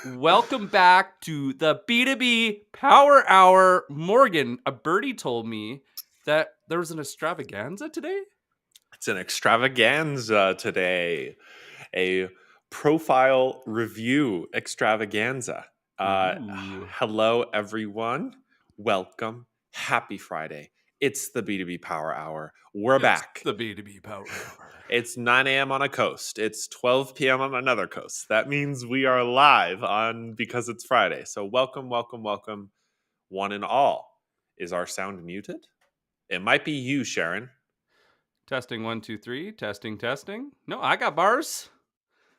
Welcome back to the B2B Power Hour. Morgan, a birdie told me that there was an extravaganza today. It's an extravaganza today, a profile review extravaganza. Ooh. Hello, everyone. Welcome. Happy Friday. It's the B2B Power Hour. We're back. The B2B Power Hour. It's 9 a.m. on a coast. It's 12 p.m. on another coast. That means we are live on because it's Friday. So welcome, welcome, welcome, one and all. Is our sound muted? It might be you, Sharon. Testing 1, 2, 3. Testing, testing. No, I got bars.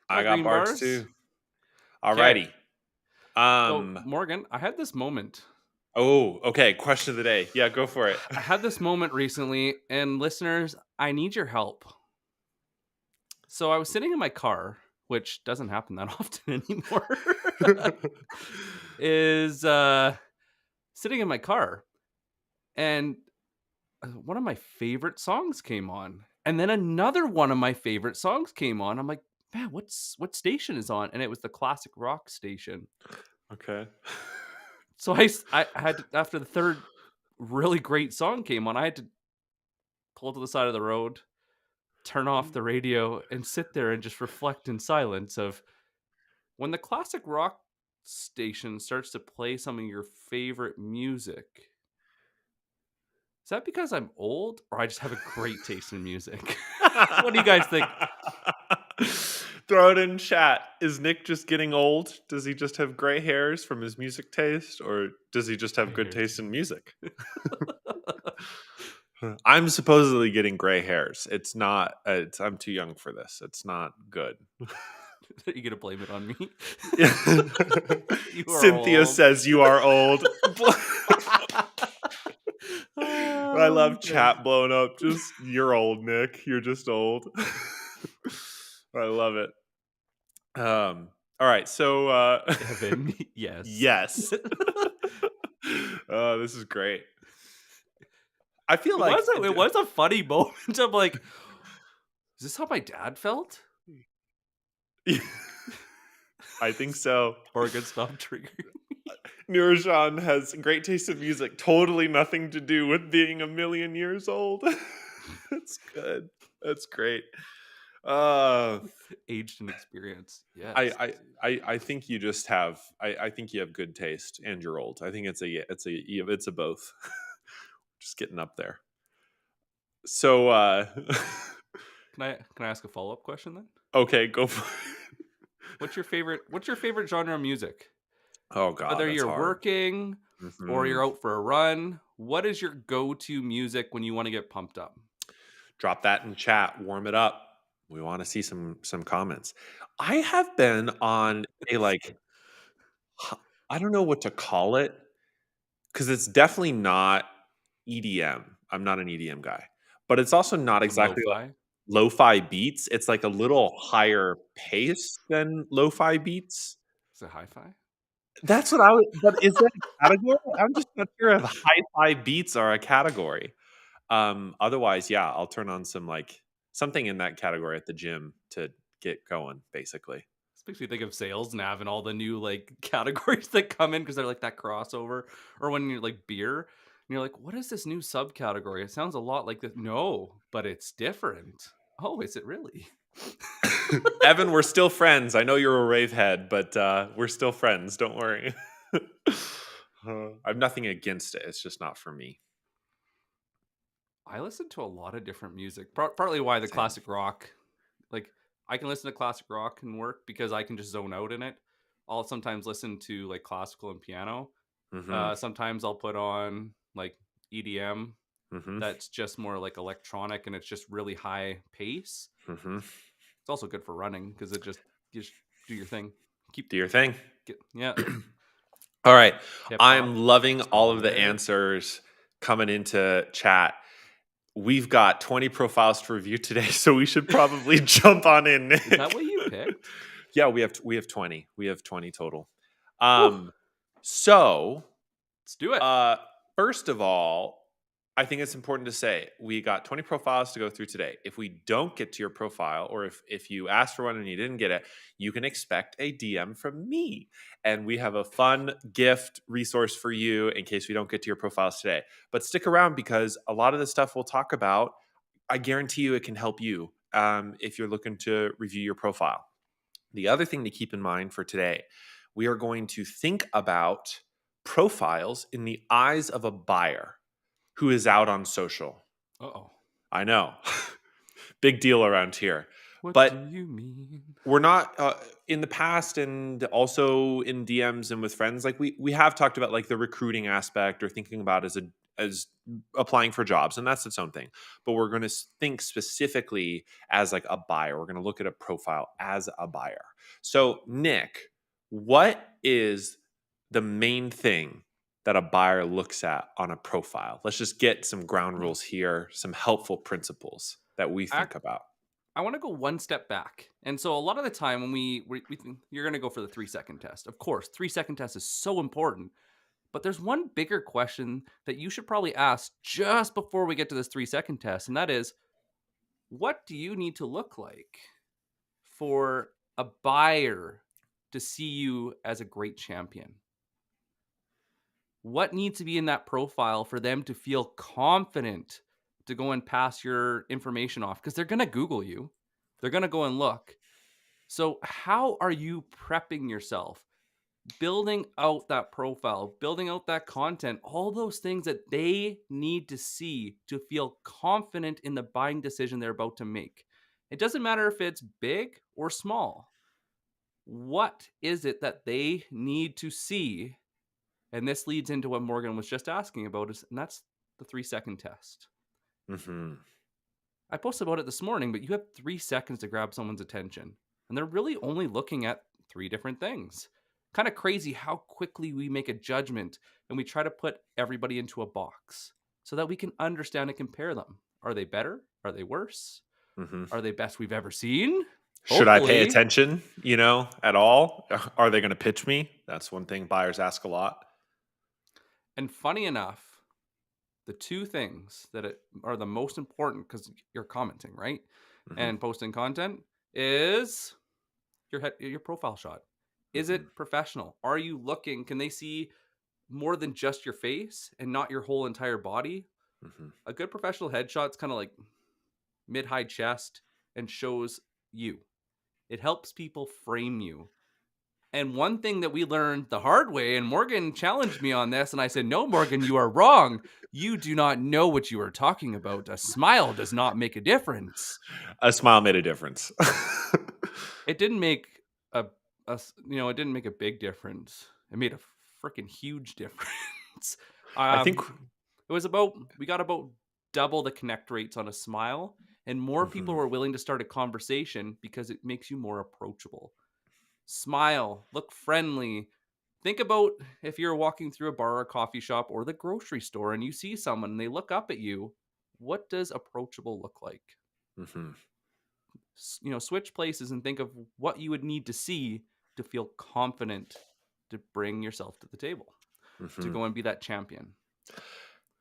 I got green bars too. Okay. Alrighty. So, Morgan, I had this moment. Oh, okay. Question of the day. Yeah, go for it. I had this moment recently, and listeners, I need your help. So I was sitting in my car, which doesn't happen that often anymore. is sitting in my car, and one of my favorite songs came on, and then another one of my favorite songs came on. I'm like, man, what station is on? And it was the classic rock station. Okay. So I had to, after the third really great song came on, I had to pull to the side of the road, turn off the radio, and sit there and just reflect in silence of when the classic rock station starts to play some of your favorite music. Is that because I'm old, or I just have a great taste in music? What do you guys think? Throw it in chat. Is Nick just getting old? Does he just have gray hairs from his music taste, or does he just have good taste in music? I'm supposedly getting gray hairs. It's not. I'm too young for this. It's not good. Are you gonna blame it on me? Cynthia old. says you are old. I love chat blowing up. Just you're old, Nick. You're just old. I love it. All right, so Evan, yes. yes. Oh, this is great. I feel like it was a funny moment. I'm like, is this how my dad felt? I think so. Morgan, stop triggering. Nurjan has great taste in music. Totally nothing to do with being a million years old. That's good. That's great. Aged and experience. Yes. I think you just have. I think you have good taste, and you're old. I think it's a both. Just getting up there. So, can I ask a follow-up question then? Okay, go for it. What's your favorite genre of music? Oh God, Whether that's you're hard. working or you're out for a run, what is your go-to music when you want to get pumped up? Drop that in chat. Warm it up. We want to see some comments. I have been on a I don't know what to call it because it's definitely not EDM. I'm not an EDM guy, but it's also not exactly Lo-fi? lo-fi beats. It's like a little higher pace than lo-fi beats. Is it hi-fi? That's what I was. But is that a category? I'm just not sure if hi-fi beats are a category. Otherwise, yeah, I'll turn on some something in that category at the gym to get going, basically. This makes me think of sales nav and all the new categories that come in because they're like that crossover, or when you're like beer and you're like, what is this new subcategory? It sounds a lot like this. No, but it's different. Oh, is it really? Evan, we're still friends. I know you're a rave head, but we're still friends. Don't worry. I have nothing against it. It's just not for me. I listen to a lot of different music. Partly why the Same. classic rock, I can listen to classic rock and work because I can just zone out in it. I'll sometimes listen to classical and piano. Mm-hmm. Sometimes I'll put on EDM. Mm-hmm. That's just more electronic and it's just really high pace. Mm-hmm. It's also good for running because you just do your thing. Do your thing. Yeah. All right. Hip-hop, I'm loving all of the solid. answers coming into chat. We've got 20 profiles to review today, so we should probably jump on in, Nick. Is that what you picked? Yeah, we have 20. We have 20 total. So let's do it. First of all, I think it's important to say we got 20 profiles to go through today. If we don't get to your profile, or if you asked for one and you didn't get it, you can expect a DM from me. And we have a fun gift resource for you in case we don't get to your profiles today. But stick around because a lot of the stuff we'll talk about, I guarantee you it can help you if you're looking to review your profile. The other thing to keep in mind for today, we are going to think about profiles in the eyes of a buyer who is out on social. Uh-oh. I know. Big deal around here. What do But you mean? we're not in the past, and also in DMs and with friends, like we have talked about like the recruiting aspect or thinking about as applying for jobs, and that's its own thing. But we're going to think specifically as like a buyer. We're going to look at a profile as a buyer. So, Nick, what is the main thing that a buyer looks at on a profile? Let's just get some ground rules here, some helpful principles that we I, think about. I want to go one step back. And so a lot of the time when we think you're going to go for the 3-second test. Of course, 3-second test is so important. But there's one bigger question that you should probably ask just before we get to this 3-second test. And that is, what do you need to look like for a buyer to see you as a great champion? What needs to be in that profile for them to feel confident to go and pass your information off? Because they're going to Google you, they're going to go and look. So, how are you prepping yourself? Building out that profile, building out that content, all those things that they need to see to feel confident in the buying decision they're about to make. It doesn't matter if it's big or small. What is it that they need to see? And this leads into what Morgan was just asking about, and that's the 3-second test. Hmm. I posted about it this morning, but you have 3 seconds to grab someone's attention. And they're really only looking at 3 different things. Kind of crazy how quickly we make a judgment and we try to put everybody into a box so that we can understand and compare them. Are they better? Are they worse? Hmm. Are they best we've ever seen? Should I pay Hopefully. attention, at all? Are they going to pitch me? That's one thing buyers ask a lot. And funny enough, the 2 things that are the most important because you're commenting, right? Hmm. And posting content is your profile shot. Is Hmm. it professional? Are you looking? Can they see more than just your face and not your whole entire body? Hmm. A good professional headshot's kind of like mid-high chest and shows you. It helps people frame you. And one thing that we learned the hard way, and Morgan challenged me on this, and I said, "No, Morgan, you are wrong. You do not know what you are talking about. A smile does not make a difference." A smile made a difference. It didn't make it didn't make a big difference. It made a freaking huge difference. I think. It was about we got about double the connect rates on a smile, and more people Mhm. were willing to start a conversation because it makes you more approachable. Smile, look friendly. Think about if you're walking through a bar or coffee shop or the grocery store and you see someone and they look up at you. What does approachable look like? Mhm. Switch places and think of what you would need to see to feel confident to bring yourself to the table, to Mhm. go and be that champion.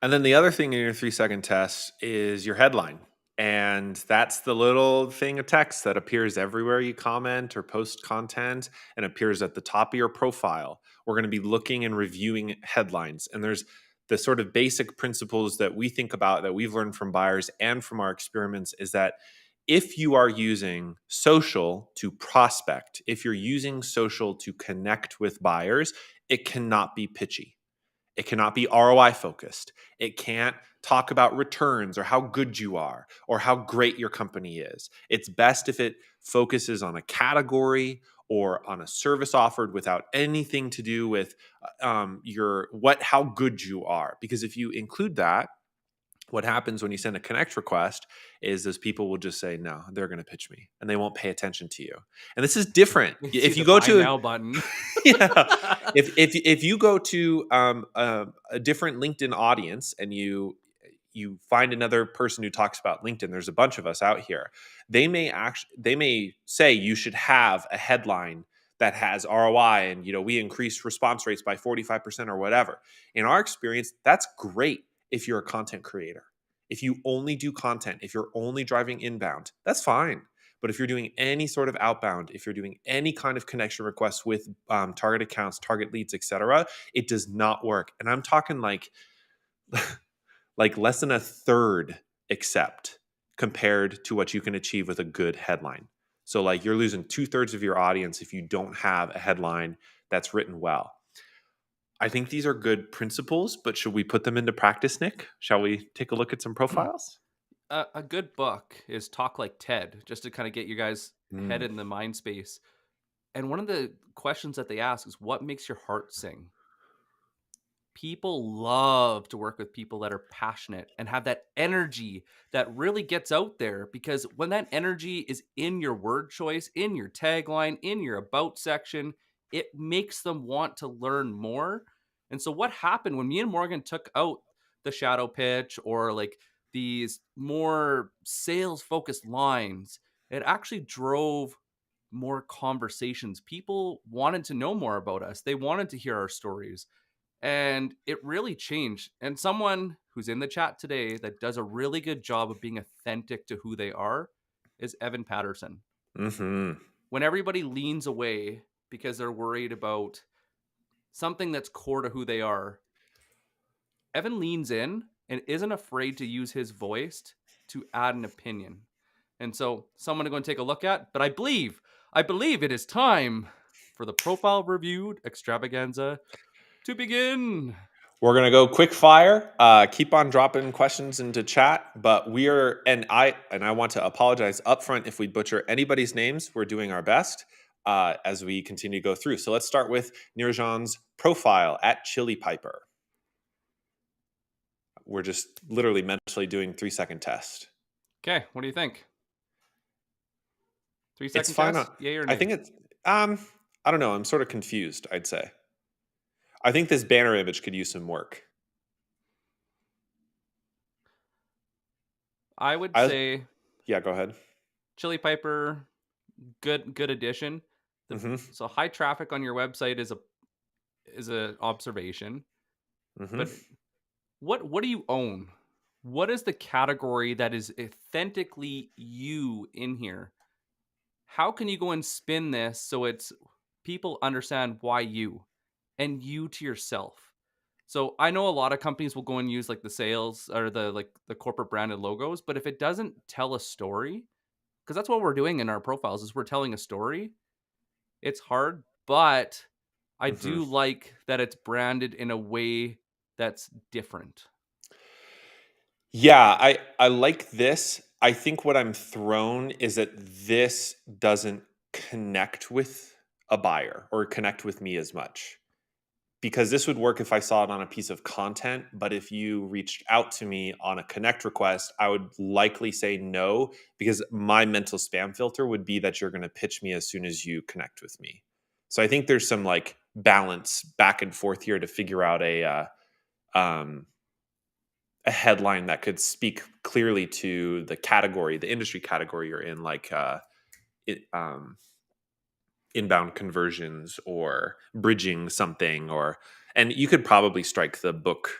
And then the other thing in your 3-second test is your headline. And that's the little thing of text that appears everywhere you comment or post content and appears at the top of your profile. We're going to be looking and reviewing headlines. And there's the sort of basic principles that we think about that we've learned from buyers and from our experiments is that if you are using social to prospect, if you're using social to connect with buyers, it cannot be pitchy. It cannot be ROI focused. It can't talk about returns or how good you are or how great your company is. It's best if it focuses on a category or on a service offered without anything to do with how good you are. Because if you include that, what happens when you send a connect request is those people will just say no, they're going to pitch me, and they won't pay attention to you. And this is different They see if you the go buy to now button. yeah. If you go to a different LinkedIn audience and you find another person who talks about LinkedIn, there's a bunch of us out here. They may say you should have a headline that has ROI and we increase response rates by 45% or whatever. In our experience, that's great. if you're a content creator. If you only do content, if you're only driving inbound, that's fine. But if you're doing any sort of outbound, if you're doing any kind of connection requests with target accounts, target leads, etc., it does not work. And I'm talking like like less than a third accept compared to what you can achieve with a good headline. So like you're losing 2/3 of your audience if you don't have a headline that's written well. I think these are good principles, but should we put them into practice, Nick? Shall we take a look at some profiles? A good book is Talk Like Ted, just to kind of get you guys head Mm. in the mind space. And one of the questions that they ask is, what makes your heart sing? People love to work with people that are passionate and have that energy that really gets out there, because when that energy is in your word choice, in your tagline, in your about section, it makes them want to learn more. And so what happened when me and Morgan took out the shadow pitch or like these more sales focused lines, it actually drove more conversations. People wanted to know more about us. They wanted to hear our stories, and it really changed. And someone who's in the chat today that does a really good job of being authentic to who they are is Evan Patterson. Hmm. When everybody leans away because they're worried about something that's core to who they are, Evan leans in and isn't afraid to use his voice to add an opinion. And so someone to go and take a look at, but I believe it is time for the profile reviewed extravaganza to begin. We're gonna go quick fire. Keep on dropping questions into chat, but we are, and I want to apologize upfront if we butcher anybody's names. We're doing our best as we continue to go through. So let's start with Nirjan's profile at Chili Piper. We're just literally mentally doing 3-second test. Okay, what do you think? Three It's second fine. test, yay or I nay? think it's I don't know. I'm sort of confused. I'd say. I think this banner image could use some work. I would I say Yeah. Go ahead. Chili Piper, good addition. Mm-hmm. So high traffic on your website is a observation, Mm-hmm. but what do you own? What is the category that is authentically you in here? How can you go and spin this so it's people understand why you and you to yourself? So I know a lot of companies will go and use like the sales or the corporate branded logos, but if it doesn't tell a story, because that's what we're doing in our profiles is we're telling a story. It's hard, but I Mm-hmm. do like that it's branded in a way that's different. Yeah, I like this. I think what I'm thrown is that this doesn't connect with a buyer or connect with me as much. Because this would work if I saw it on a piece of content, but if you reached out to me on a connect request, I would likely say no because my mental spam filter would be that you're going to pitch me as soon as you connect with me. So I think there's some like balance back and forth here to figure out um, a headline that could speak clearly to the category, the industry category you're in, like it, inbound conversions or bridging something, or and you could probably strike the book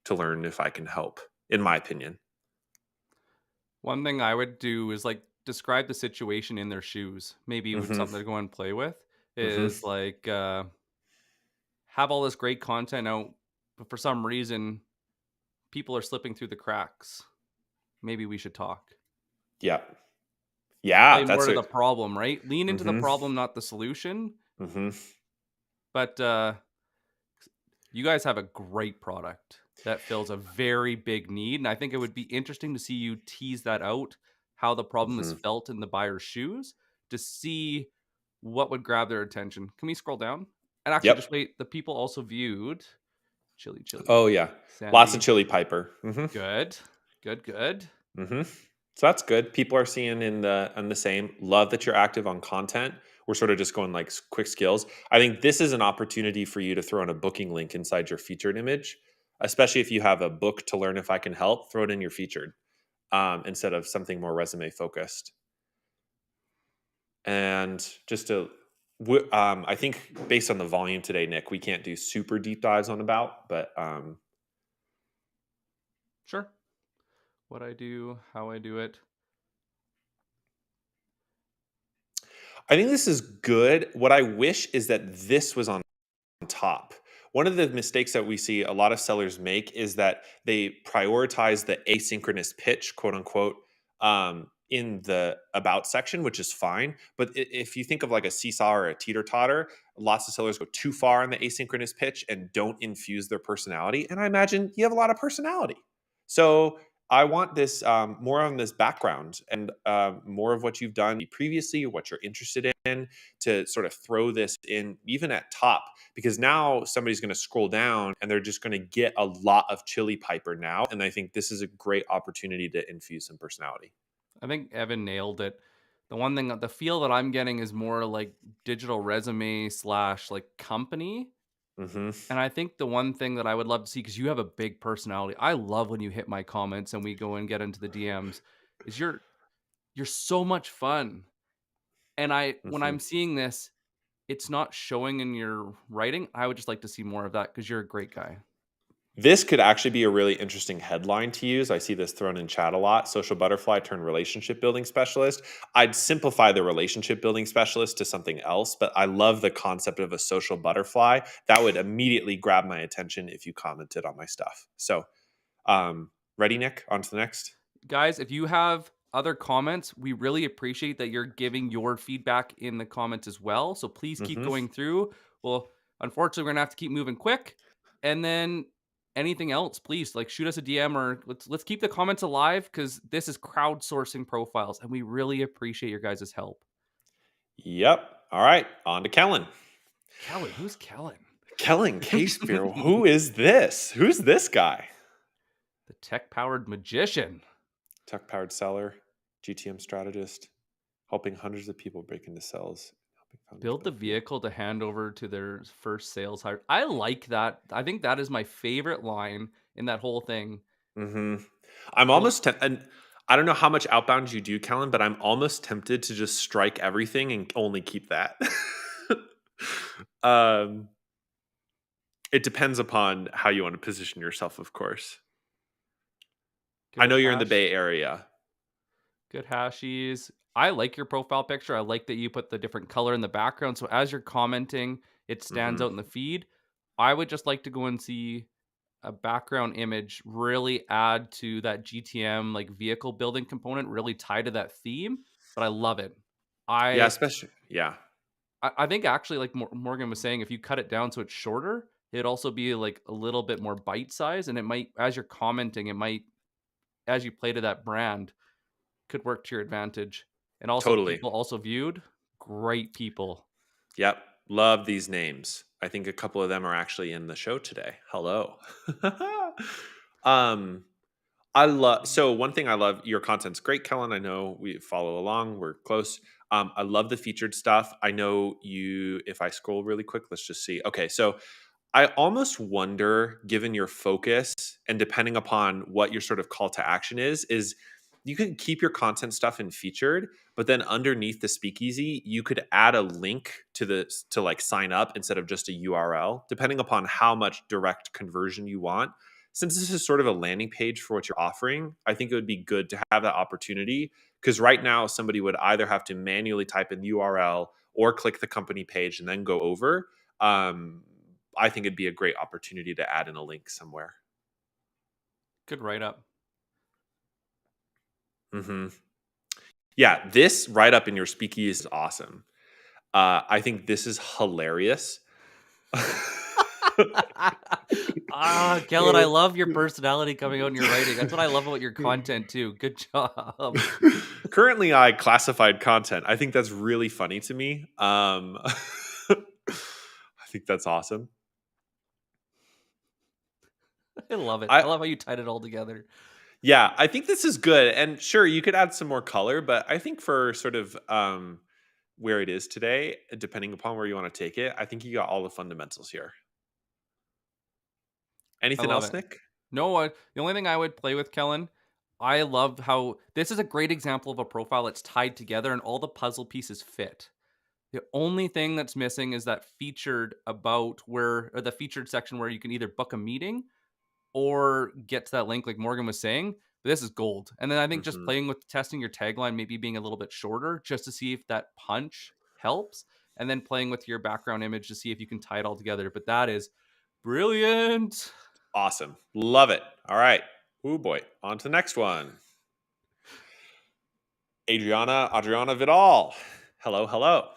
to learn if I can help, in my opinion. One thing I would do is like describe the situation in their shoes. Maybe with Hmm. something to go and play with Hmm. is like have all this great content out, but for some reason people are slipping through the cracks. Maybe we should talk. Yeah. Yeah, Play more that's to the it. problem, right? Lean into the Hmm. problem, not the solution. Hmm. But you guys have a great product that fills a very big need. And I think it would be interesting to see you tease that out, how the problem is Hmm. felt in the buyer's shoes, to see what would grab their attention. Can we scroll down? And actually, just Yep. wait. The people also viewed Chili Chili Oh yeah, lots of Sandy. Chili Piper. Hmm. Good. Good, good. Hmm. So that's good. People are seeing in the same. Love that you're active on content. We're sort of just going like quick skills. I think this is an opportunity for you to throw in a booking link inside your featured image, especially if you have a book to learn if I can help. Throw it in your featured instead of something more resume focused. And just to, I think based on the volume today, Nick, we can't do super deep dives on about, but Sure. What I do, how I do it. I think this is good. What I wish is that this was on top. One of the mistakes that we see a lot of sellers make is that they prioritize the asynchronous pitch, quote unquote, in the about section, which is fine. But if you think of like a seesaw or a teeter totter, lots of sellers go too far in the asynchronous pitch and don't infuse their personality. And I imagine you have a lot of personality. So I want this more on this background and more of what you've done previously, what you're interested in, to sort of throw this in even at top, because now somebody's going to scroll down and they're just going to get a lot of Chili Piper now. And I think this is a great opportunity to infuse some personality. I think Evan nailed it. The one thing, the feel that I'm getting is more like digital resume slash like company. Hmm. And I think the one thing that I would love to see, because you have a big personality, I love when you hit my comments and we go and get into the DMs, is you're so much fun. And when Hmm. I'm seeing this, it's not showing in your writing. I would just like to see more of that because you're a great guy. This could actually be a really interesting headline to use. I see this thrown in chat a lot. Social butterfly turned relationship building specialist. I'd simplify the relationship building specialist to something else, but I love the concept of a social butterfly. That would immediately grab my attention if you commented on my stuff. So, ready, Nick? On to the next. Guys, if you have other comments, we really appreciate that you're giving your feedback in the comments as well. So please keep Hmm. going through. Well, unfortunately, we're gonna have to keep moving quick. And then anything else, please like shoot us a DM or let's keep the comments alive because this is crowdsourcing profiles and we really appreciate your guys' help. Yep. All right. On to Kellen. Kellen, who's Kellen? Kellen Casebeer. Who is this? Who's this guy? The tech-powered magician. Tech powered seller, GTM strategist, helping hundreds of people break into sales, helping founders Build the build vehicle. vehicle to hand over to their first sales hire. I like that. I think that is my favorite line in that whole thing. Hmm. I'm Build almost and I don't know how much outbound you do, Kellen, but I'm almost tempted to just strike everything and only keep that. um, it depends upon how you want to position yourself, of course. I good know you're in the hash. Bay Area. Good hashies. I like your profile picture. I like that you put the different color in the background. So as you're commenting, it stands Hmm. out in the feed. I would just like to go and see a background image really add to that GTM like vehicle building component, really tie to that theme. But I love it. Yeah, I especially yeah, I think actually, like Morgan was saying, if you cut it down so it's shorter, it'd also be like a little bit more bite size, and it might, as you're commenting, it might, as you play to that brand, could work to your advantage. And also, totally. people also viewed, great people. Yep. Love these names. I think a couple of them are actually in the show today. Hello. um, I love so one thing I love your content's great, Kellen. I know we follow along, we're close. I love the featured stuff. I know you if I scroll really quick, let's just see. Okay, so I almost wonder, given your focus and depending upon what your sort of call to action is you can keep your content stuff in featured, but then underneath the speakeasy, you could add a link to to like sign up instead of just a URL, depending upon how much direct conversion you want. Since this is sort of a landing page for what you're offering, I think it would be good to have that opportunity because right now somebody would either have to manually type in the URL or click the company page and then go over. Um, I think it'd be a great opportunity to add in a link somewhere. Good write up. Hmm. Yeah, this write up in your speakeasy is awesome. I think this is hilarious. Kellen, I love your personality coming out in your writing. That's what I love about your content too. Good job. Currently, I classified content. I think that's really funny to me. I think that's awesome. I love it. I I love how you tied it all together. Yeah, I think this is good. And sure, you could add some more color, but I think for sort of where it is today, depending upon where you want to take it, I think you got all the fundamentals here. I Anything love else, it. Nick? No, the only thing I would play with, Kellen, I love how this is a great example of a profile that's tied together and all the puzzle pieces fit. The only thing that's missing is that featured about where, or the featured section where you can either book a meeting or get to that link like Morgan was saying. But this is gold. And then I think just Mhm. playing with testing your tagline, maybe being a little bit shorter just to see if that punch helps. And then playing with your background image to see if you can tie it all together. But that is brilliant. Awesome. Love it. All right. Oh boy. On to the next one. Adriana Vidal. Hello, hello.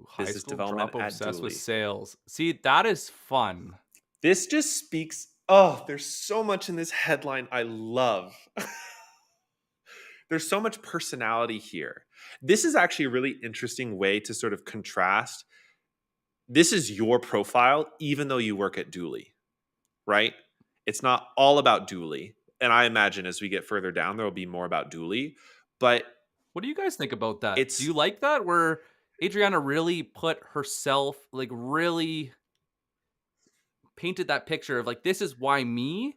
High Business school development drop at obsessed with Dooley. sales. See, that is fun. This just speaks. Oh, there's so much in this headline I love. There's so much personality here. This is actually a really interesting way to sort of contrast. This is your profile, even though you work at Dooley, right? It's not all about Dooley. And I imagine as we get further down, there will be more about Dooley. But What do you guys think about that? Do it's, you like that where Adriana really put herself, like really painted that picture of like, this is why me,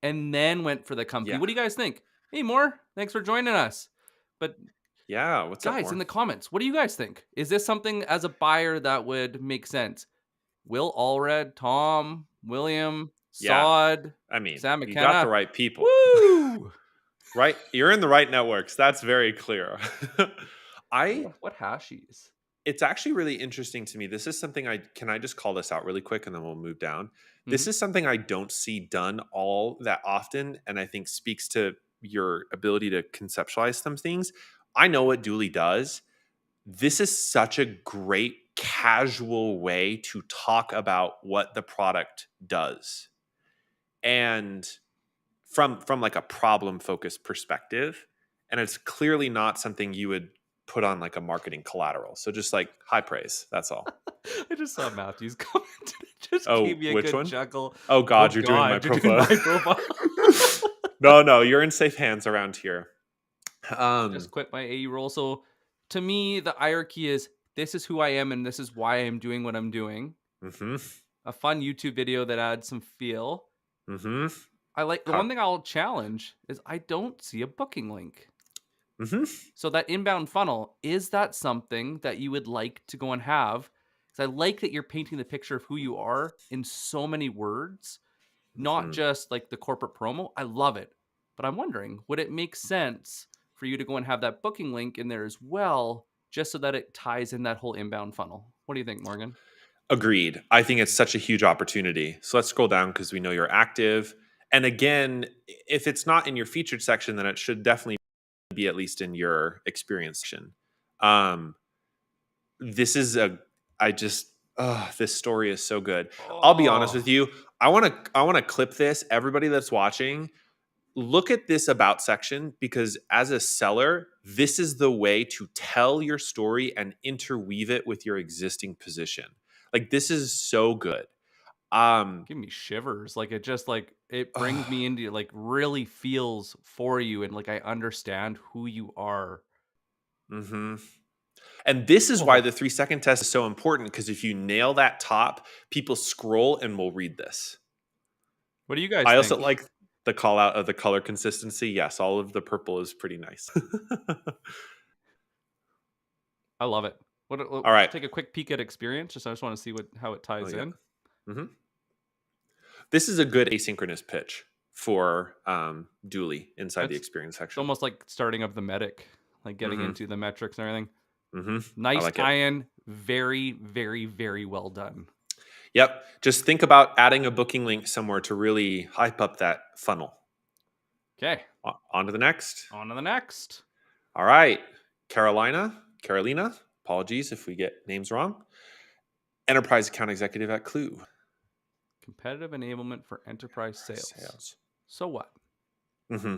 and then went for the company? yeah. What do you guys think? Hey, Moore, thanks for joining us. But Yeah. What's up, guys, in more? the comments, what do you guys think? Is this something as a buyer that would make sense? Will Allred, Tom, William, Yeah. Sod, I mean, Sam you got the McKenna? right people, Woo! right? You're in the right networks. That's very clear. I What hashies? It's actually really interesting to me. This is something I just call this out really quick and then we'll move down. This Hmm. is something I don't see done all that often and I think speaks to your ability to conceptualize some things. I know what Dooley does. This is such a great casual way to talk about what the product does. And from like a problem focused perspective, and it's clearly not something you would put on like a marketing collateral. So just like high praise, that's all. I just saw Matthew's comment. It just gave Oh, me a which good one? chuckle. Oh Oh God, you're doing my God, you're doing profile. my profile. No, no, you're in safe hands around here. I just quit my AE role. So to me, the hierarchy is this is who I am and this is why I'm doing what I'm doing. Mm-hmm. A fun YouTube video that adds some feel. Mm-hmm. I like the one thing I'll challenge is I don't see a booking link. Mm-hmm. So that inbound funnel, is that something that you would like to go and have? Because I like that you're painting the picture of who you are in so many words, not Mm-hmm. just like the corporate promo. I love it. But I'm wondering, would it make sense for you to go and have that booking link in there as well, just so that it ties in that whole inbound funnel? What do you think, Morgan? Agreed. I think it's such a huge opportunity. So let's scroll down because we know you're active. And again, if it's not in your featured section, then it should definitely be at least in your experience section. Um, this is a, I just, this story is so good. I'll be honest Oh, with you. I want to clip this. Everybody that's watching, look at this about section because as a seller, this is the way to tell your story and interweave it with your existing position. Like this is so good. Um, give me shivers. Like it just like it brings me into like really feels for you and like I understand who you are. mhm. And this is why Oh, the 3 second test is so important because if you nail that top, people scroll and will read this. what do you guys I also think? like the call out of the color consistency. Yes, all of the purple is pretty nice. I love it. All right. Take a quick peek at experience. I just want to see what how it Oh ties yeah. in. hmm This is a good asynchronous pitch for Dooley inside the It's experience it's section. almost like starting of the medic, like getting hmm into the metrics and everything. hmm I Nice like it. tie-in. Very, very, very well done. Yep. Just think about adding a booking link somewhere to really hype up that funnel. Okay, On to the next. on to the next. All right. Carolina, apologies if we get names wrong. Enterprise account executive at Clue. Competitive enablement for enterprise sales. Sales. So what? hmm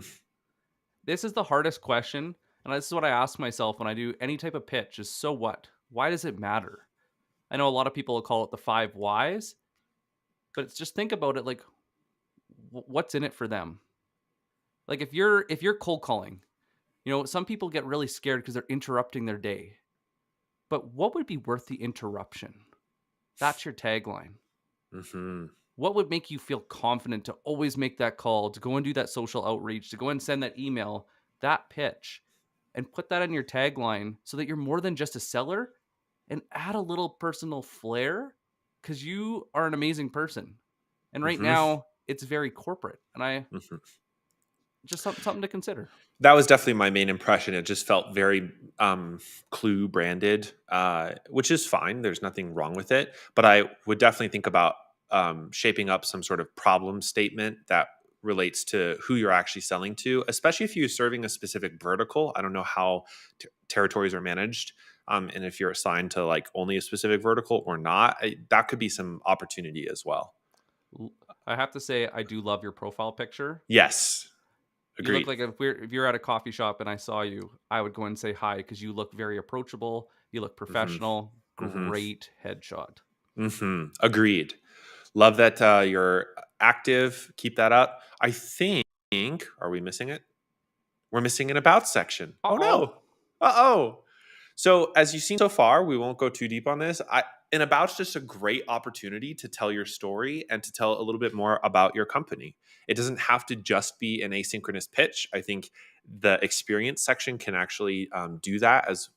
This is the hardest question, and this is what I ask myself when I do any type of pitch: is so what? Why does it matter? I know a lot of people will call it the 5 whys, but it's just think about it like what's in it for them. Like if you're cold calling, some people get really scared because they're interrupting their day. But what would be worth the interruption? That's your tagline. hmm What would make you feel confident to always make that call, to go and do that social outreach, to go and send that email, that pitch, and put that in your tagline so that you're more than just a seller and add a little personal flair because you are an amazing person. And right hmm now, it's very corporate, and I Mhm. just something to consider. That was definitely my main impression. It just felt very Clue branded, which is fine. There's nothing wrong with it. But I would definitely think about shaping up some sort of problem statement that relates to who you're actually selling to, especially if you're serving a specific vertical. I don't know how territories are managed. And if you're assigned to like only a specific vertical or not, that could be some opportunity as well. I have to say, I do love your profile picture. Yes, You look agreed. like if you're at a coffee shop and I saw you, I would go and say hi because you look very approachable. You look Hmm. professional. Hmm. Great headshot. Agreed. Love that you're active. Keep that up. I think, are we missing it? We're missing an about section. Uh Oh oh. no. Uh oh. So, as you've seen so far, we won't go too deep on this. An about's just a great opportunity to tell your story and to tell a little bit more about your company. It doesn't have to just be an asynchronous pitch. I think the experience section can actually do that as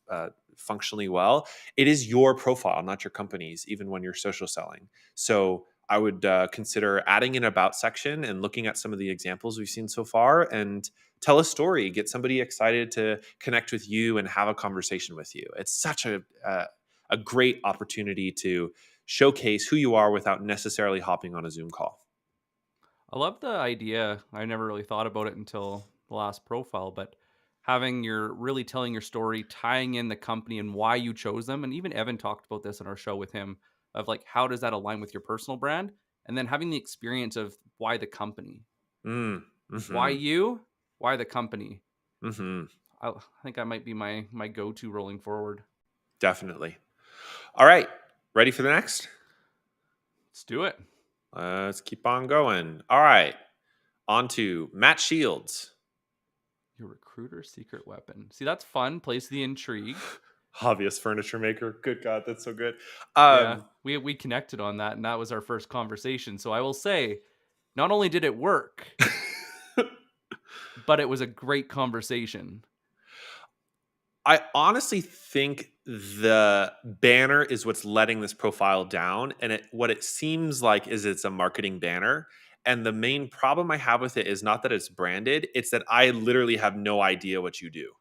functionally well. It is your profile, not your company's, even when you're social selling. So, I would consider adding an about section and looking at some of the examples we've seen so far and tell a story, get somebody excited to connect with you and have a conversation with you. It's such a great opportunity to showcase who you are without necessarily hopping on a Zoom call. I love the idea. I never really thought about it until the last profile, but having your really telling your story, tying in the company and why you chose them. And even Evan talked about this on our show with him of like, how does that align with your personal brand? And then having the experience of why the company, Mm, why hmm. you, why the company. Hmm. I think that might be my go-to rolling forward. Definitely. All right. Ready for the next? Let's do it. Let's keep on going. All right. On to Matt Shields. Your recruiter's secret weapon. See, that's fun. Plays the intrigue. Obvious furniture maker. Good God, that's so good. Yeah, Um, we connected on that, and that was our first conversation. So I will say, not only did it work, but it was a great conversation. I honestly think the banner is what's letting this profile down, and what it seems like is it's a marketing banner. And the main problem I have with it is not that it's branded; it's that I literally have no idea what you do.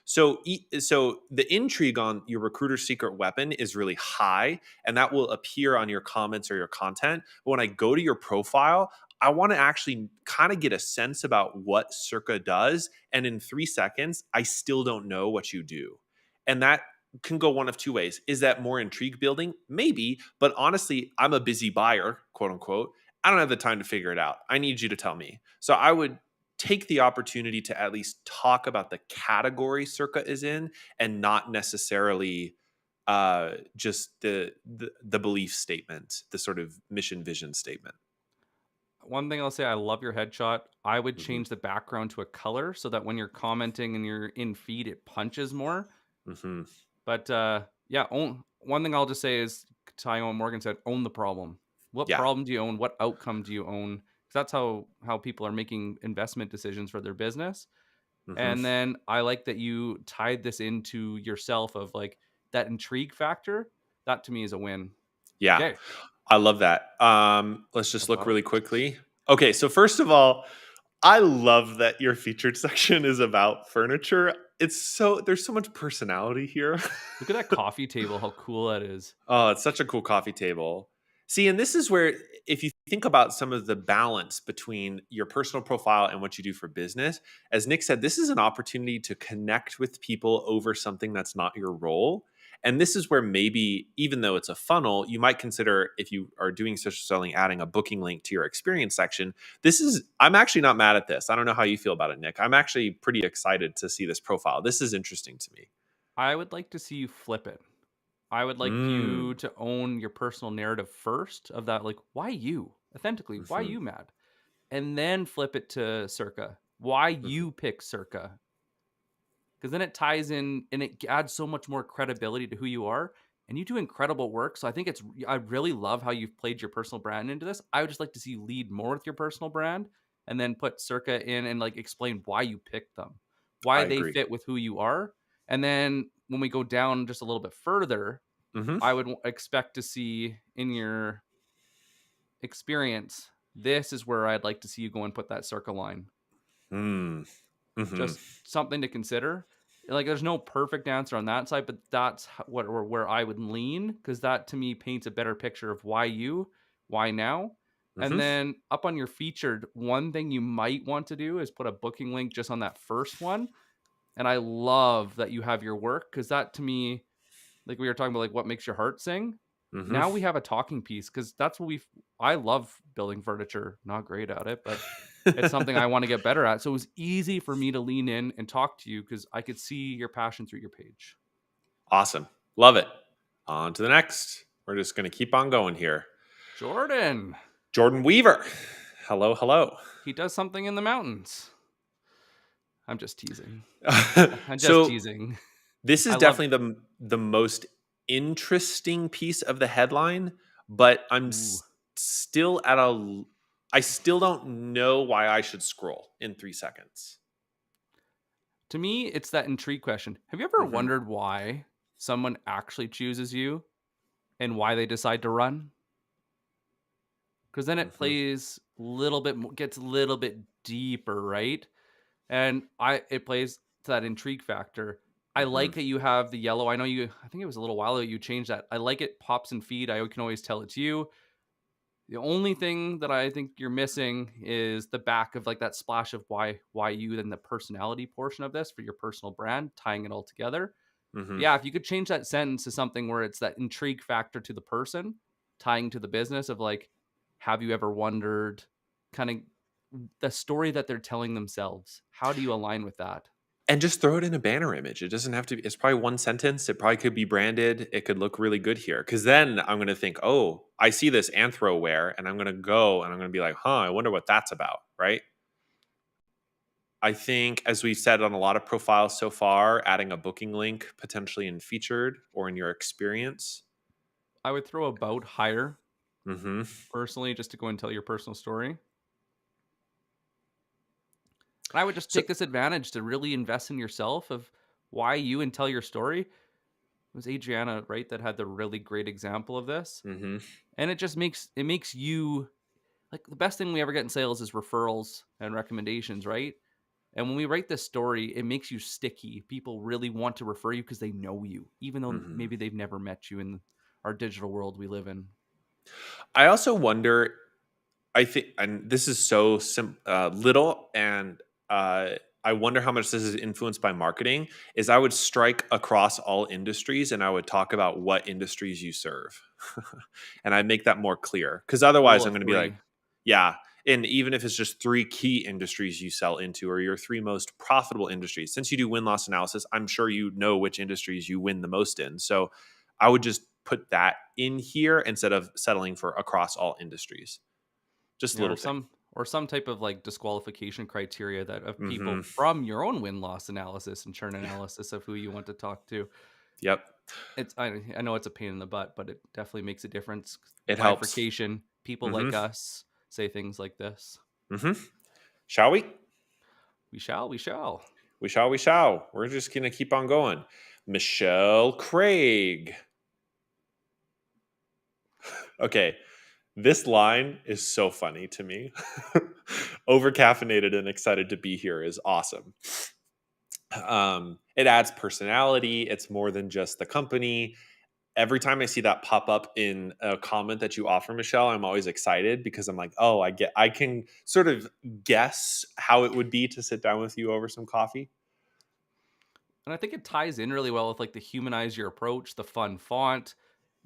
So the intrigue on your recruiter's secret weapon is really high, and that will appear on your comments or your content. But when I go to your profile, I want to actually kind of get a sense about what Circa does, and in 3 seconds, I still don't know what you do, and that can go one of two ways. Is that more intrigue building? Maybe, but honestly, I'm a busy buyer, quote unquote. I don't have the time to figure it out. I need you to tell me. So I would take the opportunity to at least talk about the category Circa is in and not necessarily just the belief statement, the sort of mission vision statement. One thing I'll say, I love your headshot. I would Hmm. change the background to a color so that when you're commenting and you're in feed, it punches more. Hmm. But yeah, one thing I'll just say is Tyrone Morgan said, own the problem. What Yeah. problem do you own? What outcome do you own? 'Cause that's how people are making investment decisions for their business. Hmm. And then I like that you tied this into yourself of like that intrigue factor. That to me is a win. Yeah. Okay. I love that. Let's just look About. really quickly. Okay, so first of all, I love that your featured section is about furniture. It's so there's so much personality here. Look at that coffee table, how cool that is. Oh, it's such a cool coffee table. See, and this is where, if you think about some of the balance between your personal profile and what you do for business, as Nick said, this is an opportunity to connect with people over something that's not your role. And this is where maybe, even though it's a funnel, you might consider if you are doing social selling, adding a booking link to your experience section. I'm actually not mad at this. I don't know how you feel about it, Nick. I'm actually pretty excited to see this profile. This is interesting to me. I would like to see you flip it. I would like you Mm. to own your personal narrative first of that, like, why you? Authentically, why Hmm. you mad? And then flip it to Circa. Why Hmm. you pick Circa? Because then it ties in and it adds so much more credibility to who you are. And you do incredible work. So I think I really love how you've played your personal brand into this. I would just like to see you lead more with your personal brand and then put Circa in and like explain why you picked them, why I they agree. fit with who you are. And then when we go down just a little bit further, Hmm. I would expect to see in your experience. This is where I'd like to see you go and put that circle line. Mm. Mhm. Just something to consider. Like, there's no perfect answer on that side, but that's where I would lean, because that to me paints a better picture of why you, why now. And Mhm. then up on your featured, one thing you might want to do is put a booking link just on that first one. And I love that you have your work, because that to me, like we were talking about, like what makes your heart sing. Mhm. Now we have a talking piece, because that's what I love building furniture. Not great at it, but it's something I want to get better at. So it was easy for me to lean in and talk to you because I could see your passion through your page. Awesome. Love it. On to the next. We're just going to keep on going here. Jordan, Jordan Weaver. Hello, hello. he does something in the mountains. I'm just teasing. I'm just So teasing. this is I love. definitely the most interesting piece of the headline, but Ooh. still at a I still don't know why I should scroll in 3 seconds. To me, it's that intrigue question. Have you ever Mhm. wondered why someone actually chooses you and why they decide to run? Because then it Mhm. plays a little bit more, gets a little bit deeper, right? And it plays to that intrigue factor. I Mhm. like that you have the yellow. I know I think it was a little while ago you changed that. I like it pops and feed. I can always tell it's you. The only thing that I think you're missing is the back of like that splash of why you, then the personality portion of this for your personal brand, tying it all together. Mhm. Yeah, if you could change that sentence to something where it's that intrigue factor to the person, tying to the business of like, have you ever wondered, kind of the story that they're telling themselves? How do you align with that? And just throw it in a banner image. It doesn't have to be, it's probably one sentence. It probably could be branded. It could look really good here. Cause then I'm going to think, oh, I see this anthro and I'm going to go and I'm going to be like, huh, I wonder what that's about. Right. I think, as we've said on a lot of profiles so far, adding a booking link potentially in featured or in your experience. I would throw about higher Hmm. personally, just to go and tell your personal story. And I would just So, take this advantage to really invest in yourself of why you, and tell your story. It was Adriana, right, that had the really great example of this. hmm. And it makes you, like, the best thing we ever get in sales is referrals and recommendations, right? And when we write this story, it makes you sticky. People really want to refer you because they know you, even though Hmm. maybe they've never met you in our digital world we live in. I also wonder, I think, and this is so little, and uh, I wonder how much this is influenced by marketing. Is I would strike across all industries, and I would talk about what industries you serve, and I'd make that more clear. Because Rule otherwise, I'm of going to be like, three. yeah. And even if it's just three key industries you sell into, or your three most profitable industries, since you do win loss analysis, I'm sure you know which industries you win the most in. So I would just put that in here instead of settling for across all industries. Just a Yeah, little thing. or some type of like disqualification criteria that of people Mhm. from your own win loss analysis and churn analysis of who you want to talk to. Yep. I know it's a pain in the butt, but it definitely makes a difference. It helps. Bifurcation. People like Mhm. us say things like this. Mhm. Shall we? We shall, we shall. We shall, we shall. We're just going to keep on going. Michelle Craig. Okay. This line is so funny to me. Over caffeinated and excited to be here is awesome. It adds personality. It's more than just the company. Every time I see that pop up in a comment that you offer, Michelle, I'm always excited because I'm like, oh, I can sort of guess how it would be to sit down with you over some coffee. And I think it ties in really well with like the humanize your approach, the fun font,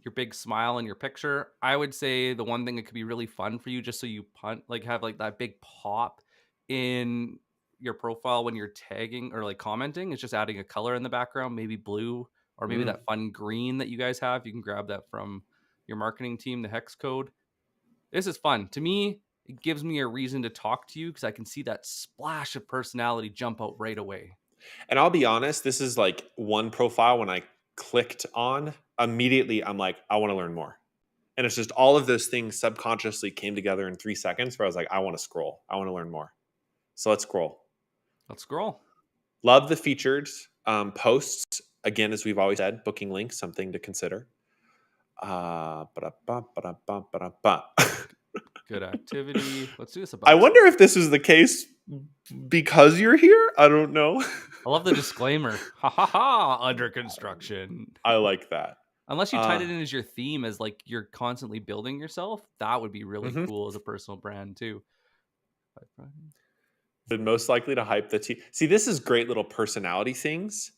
your big smile in your picture. I would say the one thing that could be really fun for you, just so you like have like that big pop in your profile when you're tagging or like commenting, is just adding a color in the background, maybe blue or maybe Mm. that fun green that you guys have. You can grab that from your marketing team, the hex code. This is fun. To me, it gives me a reason to talk to you because I can see that splash of personality jump out right away. And I'll be honest, this is like one profile when I clicked on, immediately I'm like, I want to learn more. And it's just all of those things subconsciously came together in 3 seconds where I was like, I want to scroll. I want to learn more. So let's scroll. Let's scroll. Love the featured posts. Again, as we've always said, booking links, something to consider. Ba-da-ba, ba-da-ba, ba-da-ba. Good activity. Let's do this I about. wonder if this is the case because you're here. I don't know. I love the disclaimer. Ha ha ha. Under construction. I like that. Unless you tied it in as your theme, as like you're constantly building yourself, that would be really cool as a personal brand too. The most likely to hype the team. See, this is great little personality things.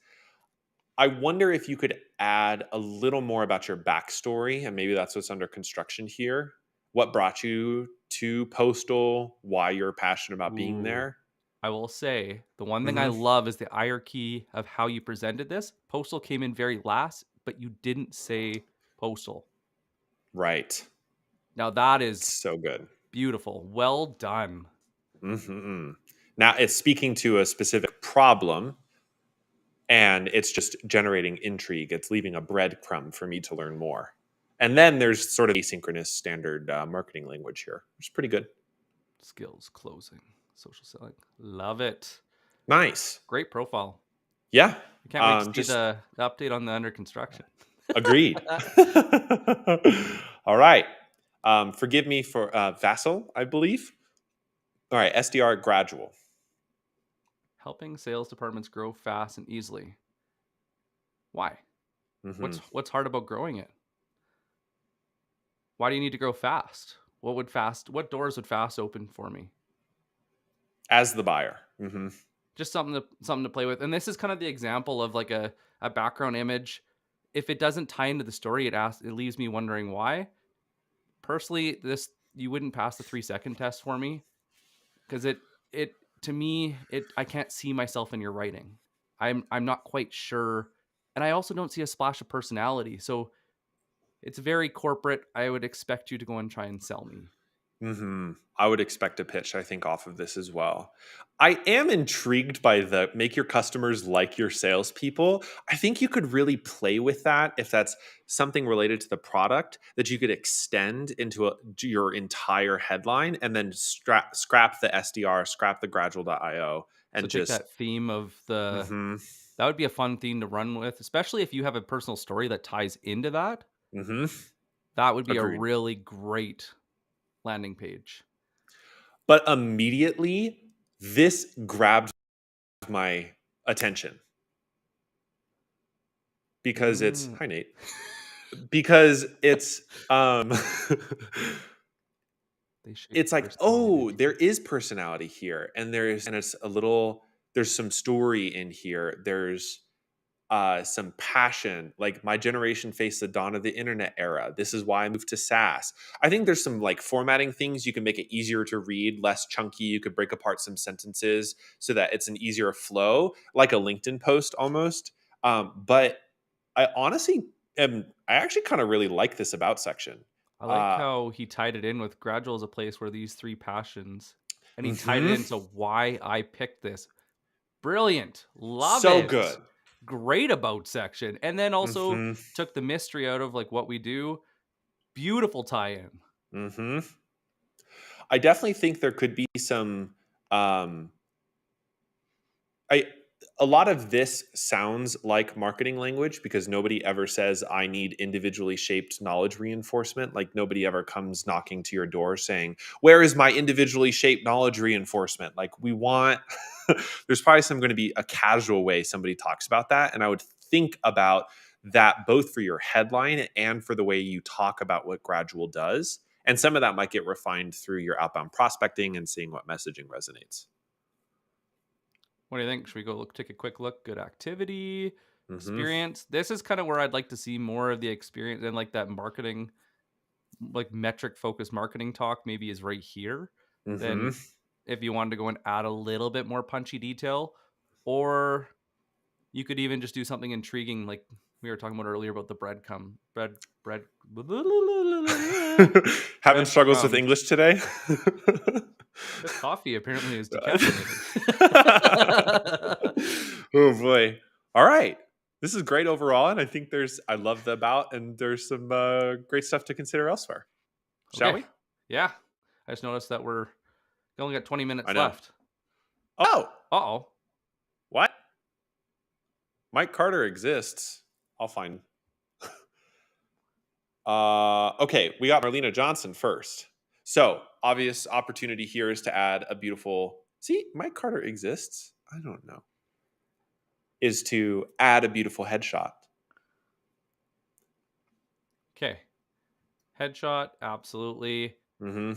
I wonder if you could add a little more about your backstory, and maybe that's what's under construction here. What brought you to Postal? Why you're passionate about being Ooh. there? I will say the one thing I Mm-hmm. love is the hierarchy of how you presented this. Postal came in very last, but you didn't say Postal. Right. Now that is So good. beautiful. Well done. Mm-hmm. Now it's speaking to a specific problem, and it's just generating intrigue. It's leaving a breadcrumb for me to learn more. And then there's sort of asynchronous standard marketing language here, which is pretty good. Skills, closing, social selling. Love it. Nice. Great profile. Yeah. I can't wait to see Just the update on the under construction. agreed. All right. Forgive me for Vassal, I believe. All right. SDR gradual. Helping sales departments grow fast and easily. Why? Mm-hmm. What's hard about growing it? Why do you need to grow fast? What doors would fast open for me? As the buyer. Mm-hmm. Just something to play with. And this is kind of the example of like a background image. If it doesn't tie into the story, it leaves me wondering why. Personally, this you wouldn't pass the 3-second test for me because it to me I can't see myself in your writing. I'm not quite sure, and I also don't see a splash of personality. So it's very corporate. I would expect you to go and try and sell me. Mm-hmm. I would expect a pitch, I think, off of this as well. I am intrigued by the make your customers like your salespeople. I think you could really play with that if that's something related to the product that you could extend into your entire headline and then scrap the SDR, scrap the gradual.io, So and take just. that theme of the Mm-hmm, that would be a fun theme to run with, especially if you have a personal story that ties into that. mm-hmm. That would be a Agreed. really great landing page. But immediately, this grabbed my attention because it's Mm. hi Nate. Because it's They shape it's like, personality oh, to there you. is personality here, and it's a little, there's some story in here, there's some passion. Like, my generation faced the dawn of the internet era, this is why I moved to SaaS. I think there's some like formatting things you can make it easier to read, less chunky. You could break apart some sentences so that it's an easier flow, like a LinkedIn post almost. But I honestly I actually kind of really like this about section. I like Uh, how he tied it in with gradual as a place where these three passions, and he tied it mhm. into why I picked this. Brilliant. Love So it. good. Great about section. And then also Mhm. took the mystery out of like what we do. Beautiful tie-in. Mhm. I definitely think there could be some um I a lot of this sounds like marketing language because nobody ever says I need individually shaped knowledge reinforcement. Like, nobody ever comes knocking to your door saying, "Where is my individually shaped knowledge reinforcement?" Like, we want there's probably going to be a casual way somebody talks about that, and I would think about that both for your headline and for the way you talk about what gradual does. And some of that might get refined through your outbound prospecting and seeing what messaging resonates. What do you think? Should we go take a quick look? Good activity, Mhm. experience. This is kind of where I'd like to see more of the experience and like that marketing, like metric focused marketing talk maybe is right here. Mhm. Then if you wanted to go and add a little bit more punchy detail, or you could even just do something intriguing like we were talking about earlier about the bread Having struggles with breadcrumbs. English today? The coffee apparently is decaffeinated. Oh boy. All right. This is great overall, and I think I love the about, and there's some great stuff to consider elsewhere. Shall Okay. we? Yeah. I just noticed that we only got 20 I minutes know. left. Oh, Uh-oh. what? Mike Carter exists. I'll find. Okay, we got Marlena Johnson first. So obvious opportunity here is to add a beautiful. See, Mike Carter exists. I don't know. Is to add a beautiful headshot. Okay. Headshot, absolutely. Mm-hmm.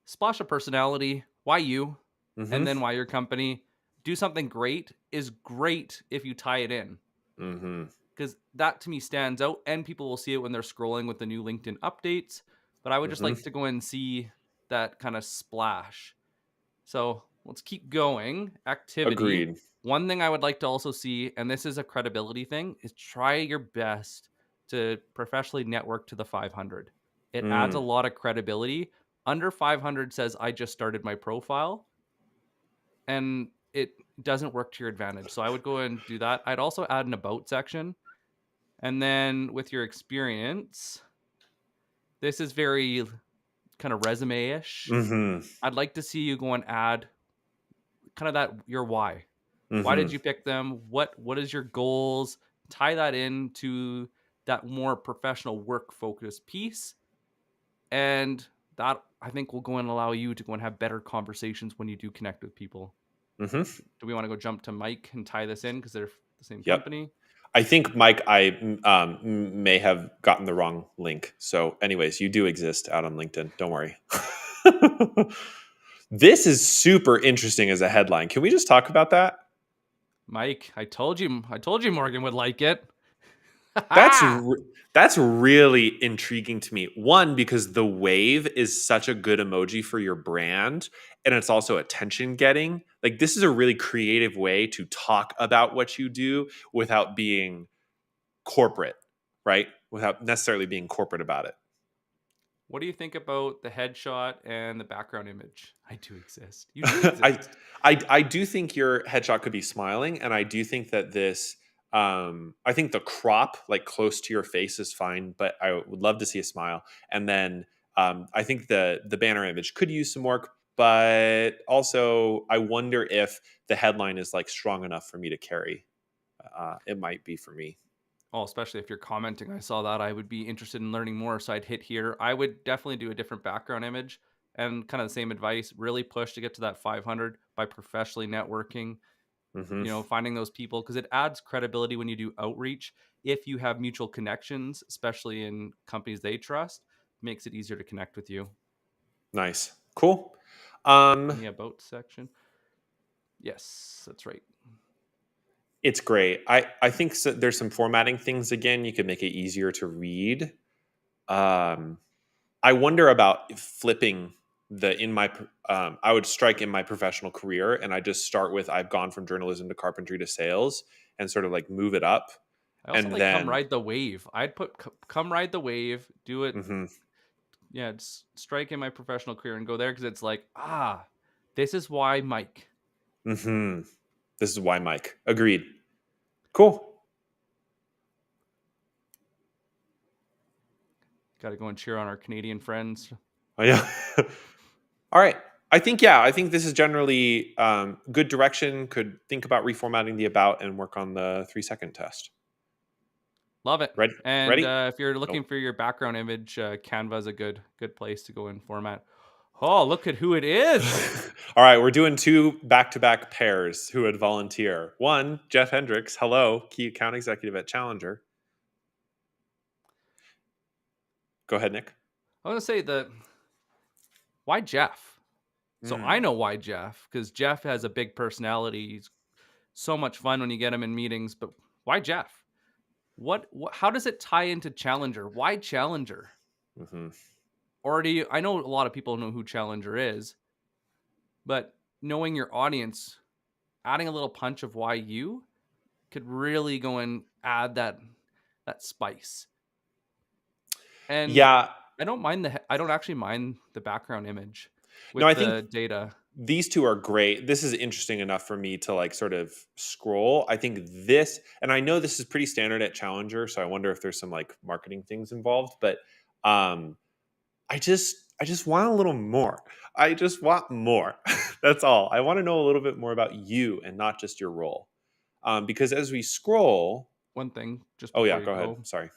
Splash of personality. Why you? And Mm-hmm. then why your company. Do something great is great if you tie it in. Mm-hmm. Because that to me stands out, and people will see it when they're scrolling with the new LinkedIn updates. But I would just Mm-hmm. like to go and see that kind of splash. So let's keep going. Activity. Agreed. One thing I would like to also see, and this is a credibility thing, is try your best to professionally network to the 500. It adds a Mm. lot of credibility. Under 500 says, I just started my profile, and it doesn't work to your advantage. So I would go and do that. I'd also add an about section. And then with your experience, this is very kind of resume ish. Mm-hmm. I'd like to see you go and add kind of that your why. Why did Mm-hmm. you pick them? What is your goals? Tie that into that more professional work focused piece. And that I think will go and allow you to go and have better conversations when you do connect with people. Mm-hmm. Do we want to go jump to Mike and tie this in because they're the same Yep. company? I think, Mike, I may have gotten the wrong link. So, anyways, you do exist out on LinkedIn. Don't worry. This is super interesting as a headline. Can we just talk about that? Mike, I told you Morgan would like it. That's Ha! that's really intriguing to me. One, because the wave is such a good emoji for your brand, and it's also attention getting. Like, this is a really creative way to talk about what you do without being corporate, right? Without necessarily being corporate about it. What do you think about the headshot and the background image? I do exist. You do I, exist. I do think your headshot could be smiling, and I do think that this. I think the crop, like close to your face, is fine, but I would love to see a smile. And then I think the banner image could use some work, but also I wonder if the headline is like strong enough for me to carry. It might be for me. Oh, especially if you're commenting. I saw that. I would be interested in learning more. So I'd hit here. I would definitely do a different background image and kind of the same advice. Really push to get to that 500 by professionally networking, Hmm. finding those people because it adds credibility when you do outreach. If you have mutual connections, especially in companies they trust, makes it easier to connect with you. Nice, cool. In Um, the about section. Yes, that's right. it's great. I think so, there's some formatting things again. You could make it easier to read. Um, I wonder about flipping the in my. I would strike in my professional career, and I just start with I've gone from journalism to carpentry to sales, and sort of like move it up, I also and like come then. ride the wave. I'd put come ride the wave, do it. Hmm. Yeah, just strike in my professional career and go there because it's like, this is why Mike. Hmm. This is why, Mike. Agreed. Cool. Got to go and cheer on our Canadian friends. Oh, yeah. All right. I think, yeah, I think this is generally good direction. Could think about reformatting the about and work on the 3-second test. Love it. Ready? And Ready? if you're Oh. looking for your background image, Canva is a good place to go and format. Oh, look at who it is. All right. We're doing 2 back-to-back pairs who would volunteer. One, Jeff Hendricks. Hello, key account executive at Challenger. Go ahead, Nick. I want to say that why Jeff? So I Mm, know why Jeff because Jeff has a big personality. He's so much fun when you get him in meetings. But why Jeff? What? How does it tie into Challenger? Why Challenger? hmm. Or do you? I know a lot of people know who Challenger is, but knowing your audience, adding a little punch of why you could really go and add that spice. And Yeah. I don't actually mind the background image No, with I think the data. these 2 are great. This is interesting enough for me to like sort of scroll. I think this, and I know this is pretty standard at Challenger, so I wonder if there's some like marketing things involved, but um I just want a little more. I just want more. That's all. I want to know a little bit more about you and not just your role. Because as we scroll, One thing just oh before yeah, you go ahead. go, Sorry.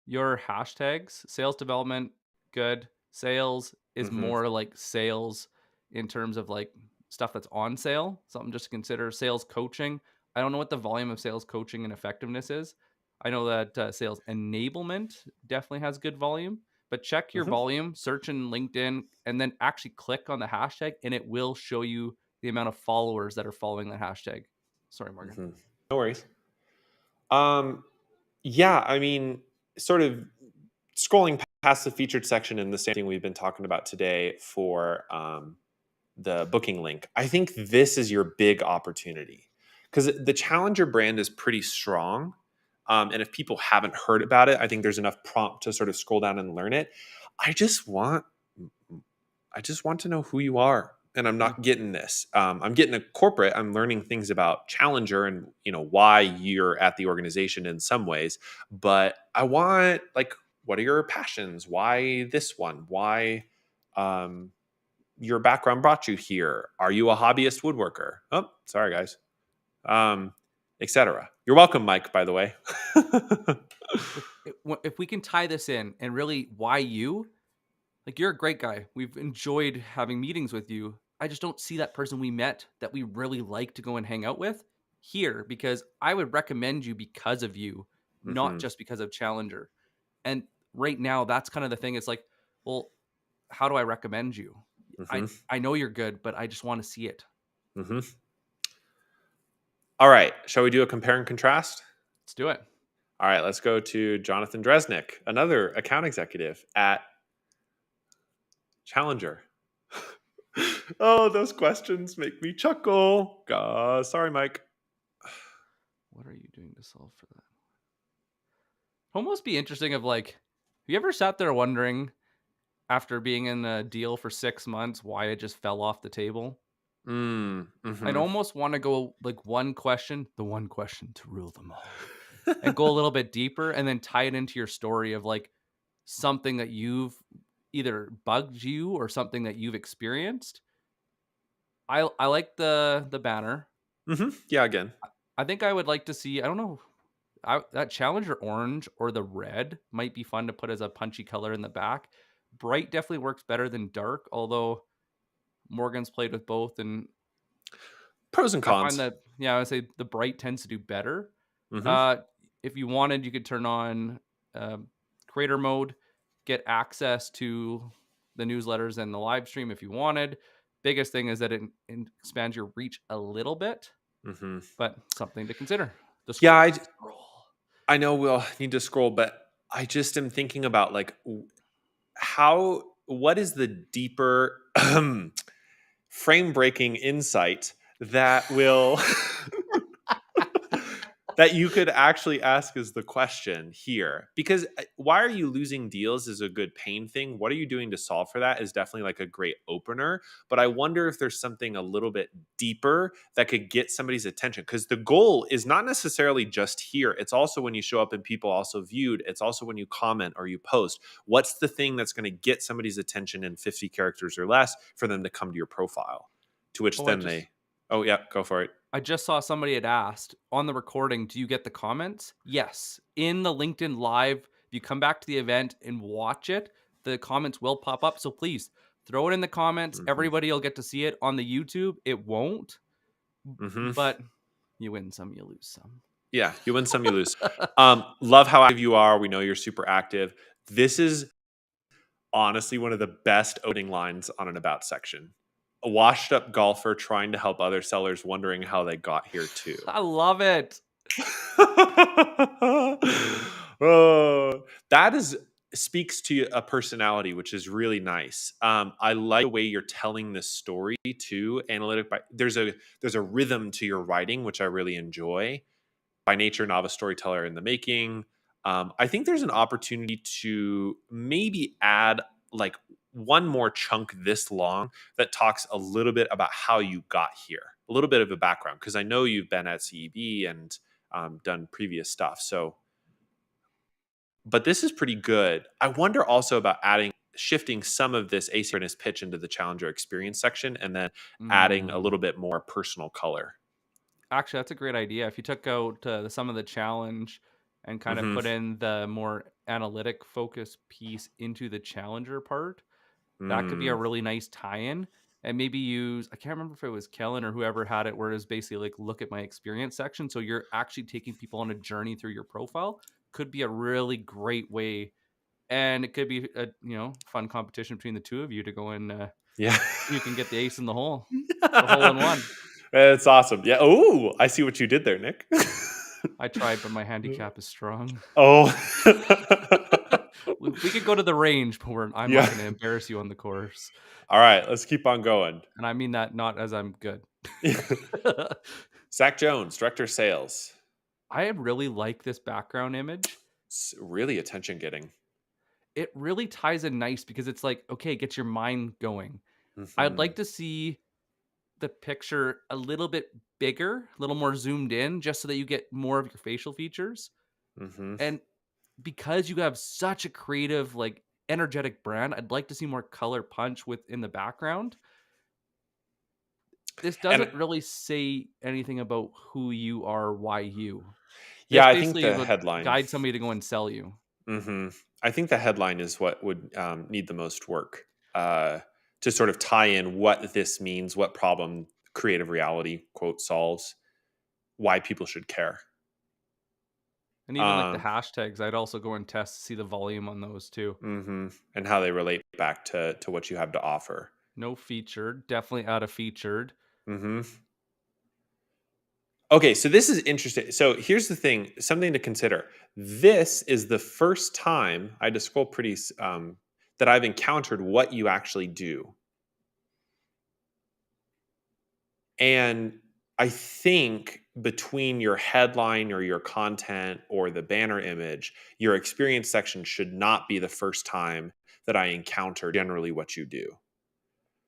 your hashtags, sales development, good, sales, is Mhm. more like sales in terms of like stuff that's on sale, something just to consider. Sales coaching, I don't know what the volume of sales coaching and effectiveness is. I know that sales enablement definitely has good volume, but check your Mhm. volume, search in LinkedIn, and then actually click on the hashtag, and it will show you the amount of followers that are following the hashtag. Sorry, Morgan. Mhm. No worries. Um, yeah, I mean, sort of scrolling past the featured section and the same thing we've been talking about today for the booking link. I think this is your big opportunity because the Challenger brand is pretty strong. And if people haven't heard about it, I think there's enough prompt to sort of scroll down and learn it. I just want, I just want to know who you are, and I'm Mm. not getting this. I'm getting a corporate. I'm learning things about Challenger and why you're at the organization in some ways. But I want like, what are your passions? Why this one? Why? Um, your background brought you here. Are you a hobbyist woodworker? Oh, sorry guys. Etc. You're welcome, Mike, by the way. If we can tie this in and really why you, like, you're a great guy. We've enjoyed having meetings with you. I just don't see that person we met that we really like to go and hang out with here, because I would recommend you because of you, not Hmm. just because of Challenger. And right now, that's kind of the thing. It's like, well, how do I recommend you? I Hmm. I know you're good, but I just want to see it. Hmm. All right. Shall we do a compare and contrast? Let's do it. All right. Let's go to Jonathan Dresnick, another account executive at Challenger. Oh, those questions make me chuckle. Sorry, Mike. What are you doing to solve for that? Almost be interesting of like, have you ever sat there wondering after being in a deal for 6 months why it just fell off the table? I'd Mm-hmm. almost want to go like one question, the one question to rule them all, and go a little bit deeper and then tie it into your story of like something that you've either bugged you or something that you've experienced. I like the banner. Hmm. Yeah, again. I think I would like to see, I don't know, that Challenger orange or the red might be fun to put as a punchy color in the back. Bright definitely works better than dark, although Morgan's played with both, and Pros and I find cons. that, yeah, I would say the bright tends to do better. Hmm. Uh, if you wanted, you could turn on creator mode, get access to the newsletters and the live stream if you wanted. Biggest thing is that it expands your reach a little bit, Hmm. but something to consider. The Yeah, scroll, I scroll. I know we'll need to scroll, but I just am thinking about like what is the deeper frame breaking insight that will that you could actually ask as the question here, because why are you losing deals is a good pain thing. What are you doing to solve for that is definitely like a great opener, but I wonder if there's something a little bit deeper that could get somebody's attention, because the goal is not necessarily just here. It's also when you show up and people also viewed. It's also when you comment or you post. What's the thing that's going to get somebody's attention in 50 characters or less for them to come to your profile, to which Oh, I then just they, oh yeah, go for it. I just saw somebody had asked on the recording, do you get the comments? Yes. In the LinkedIn live, if you come back to the event and watch it, the comments will pop up. So please throw it in the comments. Hmm. Everybody will get to see it. On the YouTube, it won't, Hmm. but you win some, you lose some. Yeah, you win some, you lose. Love how active you are. We know you're super active. This is honestly one of the best opening lines on an about section. A washed up golfer trying to help other sellers wondering how they got here too. I love it. Oh, that is speaks to a personality, which is really nice. I like the way you're telling this story too. There's a rhythm to your writing, which I really enjoy. By nature, novice storyteller in the making. I think there's an opportunity to maybe add like one more chunk this long that talks a little bit about how you got here, a little bit of a background, because I know you've been at CEB and done previous stuff. So, but this is pretty good. I wonder also about shifting some of this asynchronous pitch into the challenger experience section and then adding a Mm. little bit more personal color. Actually, that's a great idea. If you took out some of the challenge and kind of Hmm. put in the more analytic focus piece into the challenger part, That could be a Mm. really nice tie-in, and maybe use, I can't remember if it was Kellen or whoever had it, where it was basically like, look at my experience section. So you're actually taking people on a journey through your profile. Could be a really great way, and it could be a fun competition between the two of you to go and Yeah. you can get the ace in the hole in one. That's awesome. Yeah. Oh, I see what you did there, Nick. I tried, but my handicap is strong. Oh. We could go to the range, but I'm not Yeah. going to embarrass you on the course. All right, let's keep on going. And I mean that not as I'm good. Zach Jones, director of sales. I really like this background image. It's really attention getting. It really ties in nice because it's like, okay, get your mind going. I'd Hmm. like to see the picture a little bit bigger, a little more zoomed in, just so that you get more of your facial features. Hmm. And because you have such a creative, like energetic brand, I'd like to see more color punch within the background. This And doesn't really say anything about who you are, why you. yeah, This I think basically the would headline. guide somebody to go and sell you. Hmm. I think the headline is what would need the most work uh, to sort of tie in what this means, what problem creative reality quote solves, why people should care. And even like the Um, hashtags, I'd also go and test to see the volume on those too. and how they relate back to what you have to offer. No featured, definitely out of featured. Hmm. Okay, so this is interesting. So here's the thing, something to consider. This is the first time I had to scroll that I've encountered what you actually do. And I think between your headline or your content or the banner image, your experience section should not be the first time that I encounter generally what you do.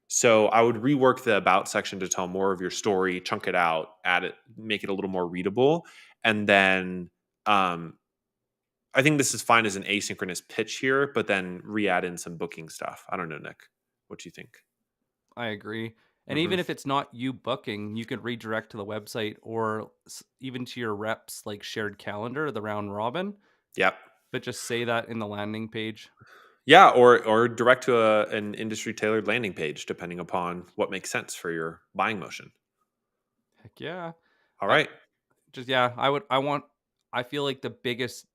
So I would rework the about section to tell more of your story, chunk it out, add it, make it a little more readable. And then um, I think this is fine as an asynchronous pitch here, but then re-add in some booking stuff. I don't know, Nick. What do you think? I agree. And Hmm. even if it's not you booking, you could redirect to the website or even to your reps like shared calendar, the round robin, Yep. but just say that in the landing page. Yeah, or direct to an industry tailored landing page, depending upon what makes sense for your buying motion. Heck yeah. All I right. just I feel like the biggest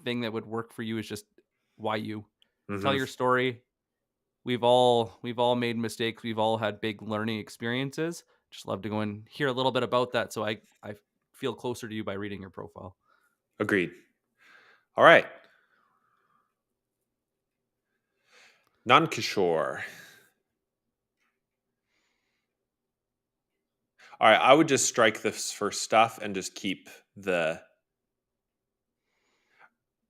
thing that would work for you is just why you tell Hmm. your story. We've all made mistakes. We've all had big learning experiences. Just love to go and hear a little bit about that so I feel closer to you by reading your profile. Agreed. All right. Non-Kishore. All right. I would just strike this first stuff and just keep the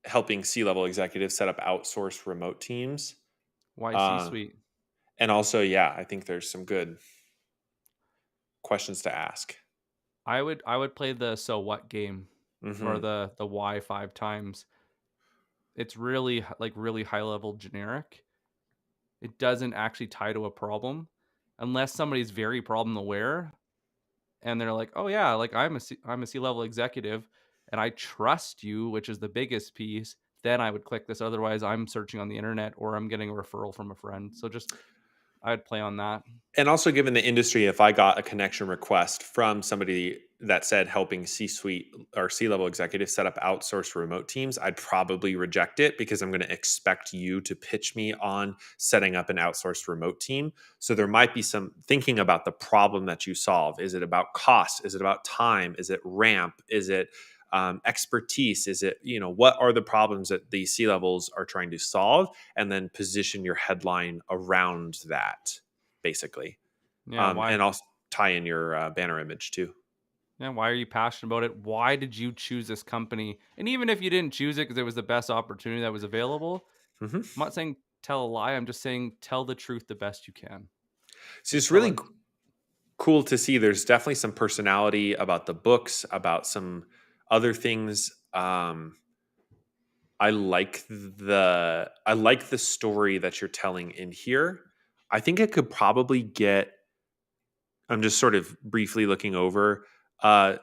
helping C-level executives set up outsourced remote teams. Why Uh, C-suite? and also, yeah, I think there's some good questions to ask. I would play the so what game or Hmm. the why 5 times. It's really like really high level generic. It doesn't actually tie to a problem unless somebody's very problem aware and they're like, "Oh yeah, like I'm a C-level executive and I trust you," which is the biggest piece. Then I would click this. Otherwise, I'm searching on the internet or I'm getting a referral from a friend. So just I'd play on that. And also, given the industry, if I got a connection request from somebody that said helping C-suite or C-level executives set up outsourced remote teams, I'd probably reject it because I'm going to expect you to pitch me on setting up an outsourced remote team. So there might be some thinking about the problem that you solve. Is it about cost? Is it about time? Is it ramp? Is it expertise? Is it, what are the problems that the C-levels are trying to solve? And then position your headline around that, basically. Yeah, why? And I'll tie in your banner image too. Yeah, why are you passionate about it? Why did you choose this company? And even if you didn't choose it because it was the best opportunity that was available, Hmm. I'm not saying tell a lie. I'm just saying tell the truth the best you can. So Just it's tell really it. cool to see. There's definitely some personality about the books, about some other things. I like the story that you're telling in here. I think it could probably get. I'm just sort of briefly looking over.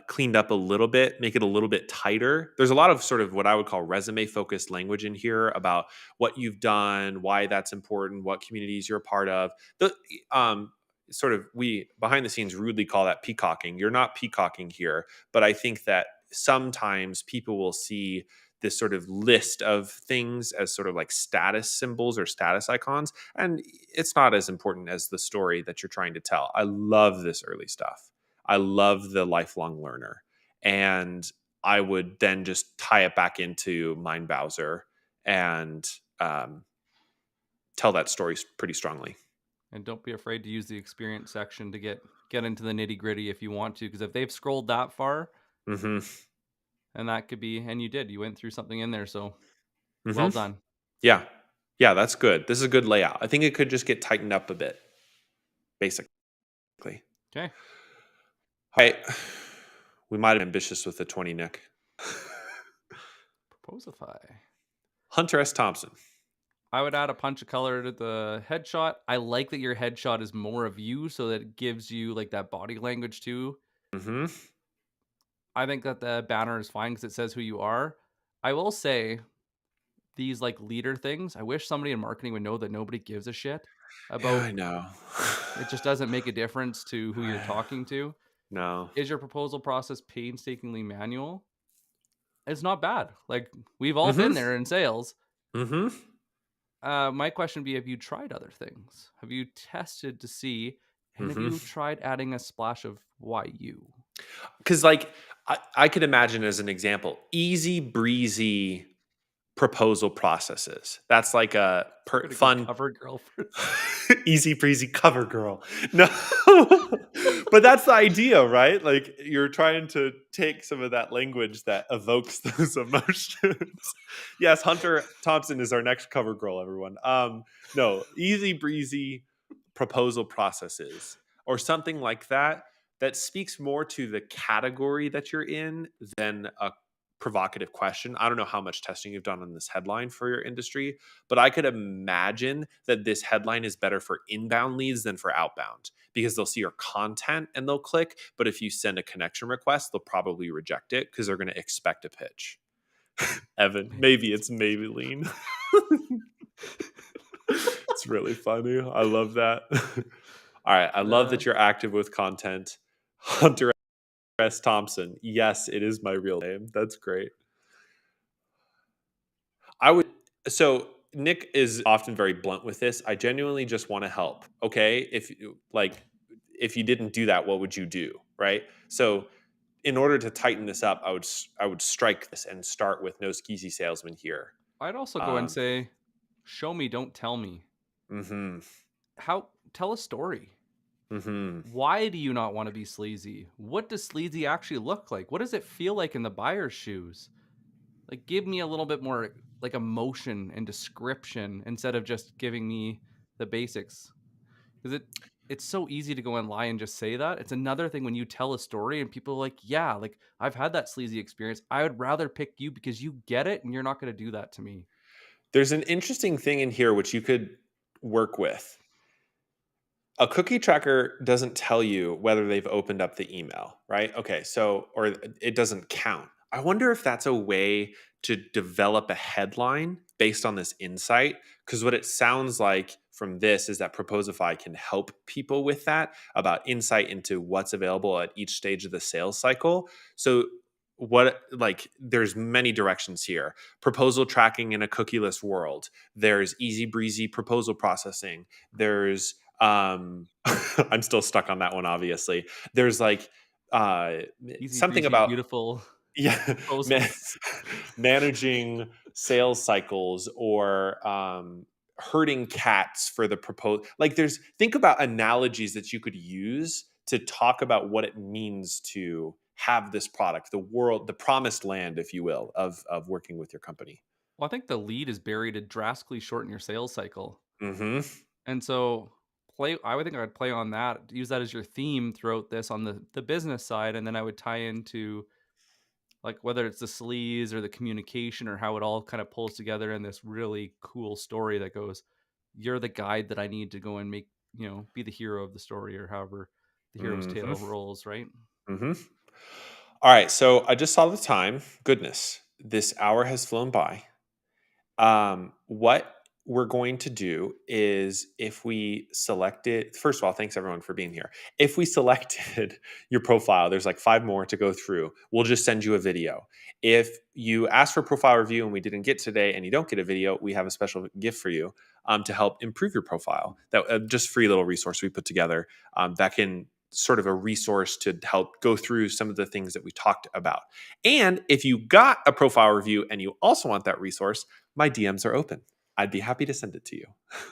cleaned up a little bit, make it a little bit tighter. There's a lot of sort of what I would call resume focused language in here about what you've done, why that's important, what communities you're a part of. The sort of we behind the scenes rudely call that peacocking. You're not peacocking here, but I think that sometimes people will see this sort of list of things as sort of like status symbols or status icons, and it's not as important as the story that you're trying to tell. I love this early stuff. I love the lifelong learner. And I would then just tie it back into Mind Bowser and um, tell that story pretty strongly. And don't be afraid to use the experience section to get into the nitty gritty if you want to, because if they've scrolled that far, Hmm. and that could be, and you went through something in there, so Hmm. well done. Yeah. Yeah, that's good. This is a good layout. I think it could just get tightened up a bit, basically. All Okay, right. We might have been ambitious with the 20, Nick. Proposify. Hunter S. Thompson. I would add a punch of color to the headshot. I like that your headshot is more of you, so that it gives you like that body language too. Hmm. I think that the banner is fine because it says who you are. I will say these like leader things. I wish somebody in marketing would know that nobody gives a shit Yeah, about. I know. It just doesn't make a difference to who you're talking to. No. Is your proposal process painstakingly manual? It's not bad. Like we've all Hmm. been there in sales. Hmm. My question would be: have you tried other things? Have you tested to see? And have Hmm. you tried adding a splash of why you? Because, like, I could imagine as an example, easy breezy proposal processes. That's like a We're gonna go fun, cover girl for. easy breezy cover girl. No, but that's the idea, right? Like you're trying to take some of that language that evokes those emotions. Yes, Hunter Thompson is our next cover girl, everyone. No, easy breezy proposal processes or something like that that speaks more to the category that you're in than a provocative question. I don't know how much testing you've done on this headline for your industry, but I could imagine that this headline is better for inbound leads than for outbound because they'll see your content and they'll click. But if you send a connection request, they'll probably reject it because they're going to expect a pitch. Evan, Maybe maybe it's it's Maybelline. It's really funny. I love that. All right. I love the that you're active with content. Hunter S. Thompson. Yes, it is my real name. That's great. I would so Nick is often very blunt with this. I genuinely just want to help. Okay? If you didn't do that, what would you do? Right? So in order to tighten this up, I would strike this and start with no skeezy salesman here. I'd also go and Um, say, show me, don't tell me. mhm, How tell a story. mhm. Why do you not want to be sleazy? What does sleazy actually look like? What does it feel like in the buyer's shoes? Like give me a little bit more like emotion and description instead of just giving me the basics. Because it's so easy to go and lie and just say that. It's another thing when you tell a story and people are like, yeah, like I've had that sleazy experience. I would rather pick you because you get it and you're not going to do that to me. There's an interesting thing in here which you could work with. A cookie tracker doesn't tell you whether they've opened up the email, right? Okay, so or it doesn't count. I wonder if that's a way to develop a headline based on this insight because what it sounds like from this is that Proposify can help people with that about insight into what's available at each stage of the sales cycle. So what like there's many directions here. Proposal tracking in a cookieless world. There's easy breezy proposal processing. There's I'm still stuck on that one, obviously. There's like uh Easy something breezy, about beautiful yeah, proposals. managing sales cycles or herding cats for the proposal. Like there's think about analogies that you could use to talk about what it means to have this product, the world, the promised land, if you will, of working with your company. Well, I think the lead is buried to drastically shorten your sales cycle. Mm-hmm. And so I would think I would play on that, use that as your theme throughout this on the business side, and then I would tie into like whether it's the sleaze or the communication or how it all kind of pulls together in this really cool story that goes, you're the guide that I need to go and make, be the hero of the story or however the hero's Mm-hmm. tale rolls, right? Mm-hmm. All right, so I just saw the time. Goodness, this hour has flown by. What we're going to do is if we selected, first of all, thanks everyone for being here. If we selected your profile, there's like 5 more to go through. We'll just send you a video. If you ask for a profile review and we didn't get today and you don't get a video, we have a special gift for you to help improve your profile. That just free little resource we put together that can sort of a resource to help go through some of the things that we talked about. And if you got a profile review and you also want that resource, my DMs are open. I'd be happy to send it to you.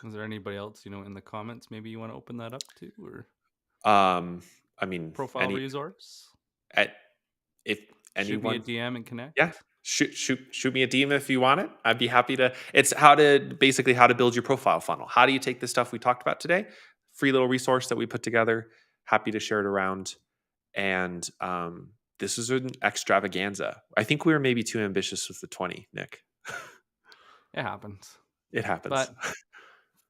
Is there anybody else, in the comments maybe you want to open that up to, or Um, I mean, profile resource? at if Shoot me a anyone, DM and yeah, connect. shoot me a DM if you want it. I'd be happy to. It's how to basically how to build your profile funnel. How do you take the stuff we talked about today? Free little resource that we put together. Happy to share it around. And this is an extravaganza. I think we were maybe too ambitious with the 20, Nick. It happens. It happens. But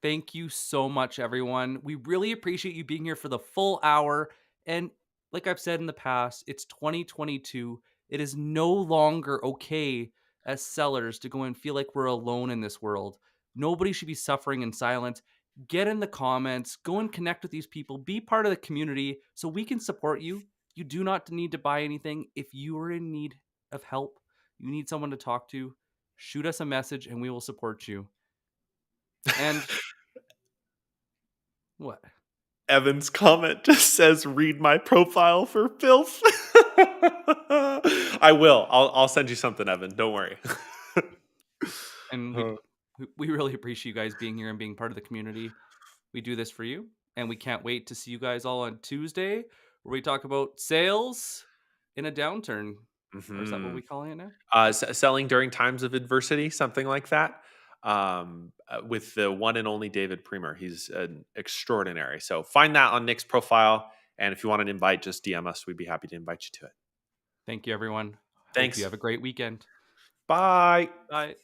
thank you so much, everyone. We really appreciate you being here for the full hour. And like I've said in the past, it's 2022. It is no longer okay as sellers to go and feel like we're alone in this world. Nobody should be suffering in silence. Get in the comments, go and connect with these people, be part of the community so we can support you. You do not need to buy anything. If you are in need of help, you need someone to talk to, shoot us a message and we will support you. And what? Evan's comment just says, "Read my profile for filth." I will. I'll send you something, Evan. Don't worry. And Uh, we really appreciate you guys being here and being part of the community. We do this for you, and we can't wait to see you guys all on Tuesday, where we talk about sales in a downturn. Or is that what mhm. we calling it now? Selling during times of adversity, something like that. With the one and only David Priemer, he's an extraordinary. So find that on Nick's profile, and if you want an invite, just DM us. We'd be happy to invite you to it. Thank you, everyone. Hope you Thanks. have a great weekend. Bye. Bye.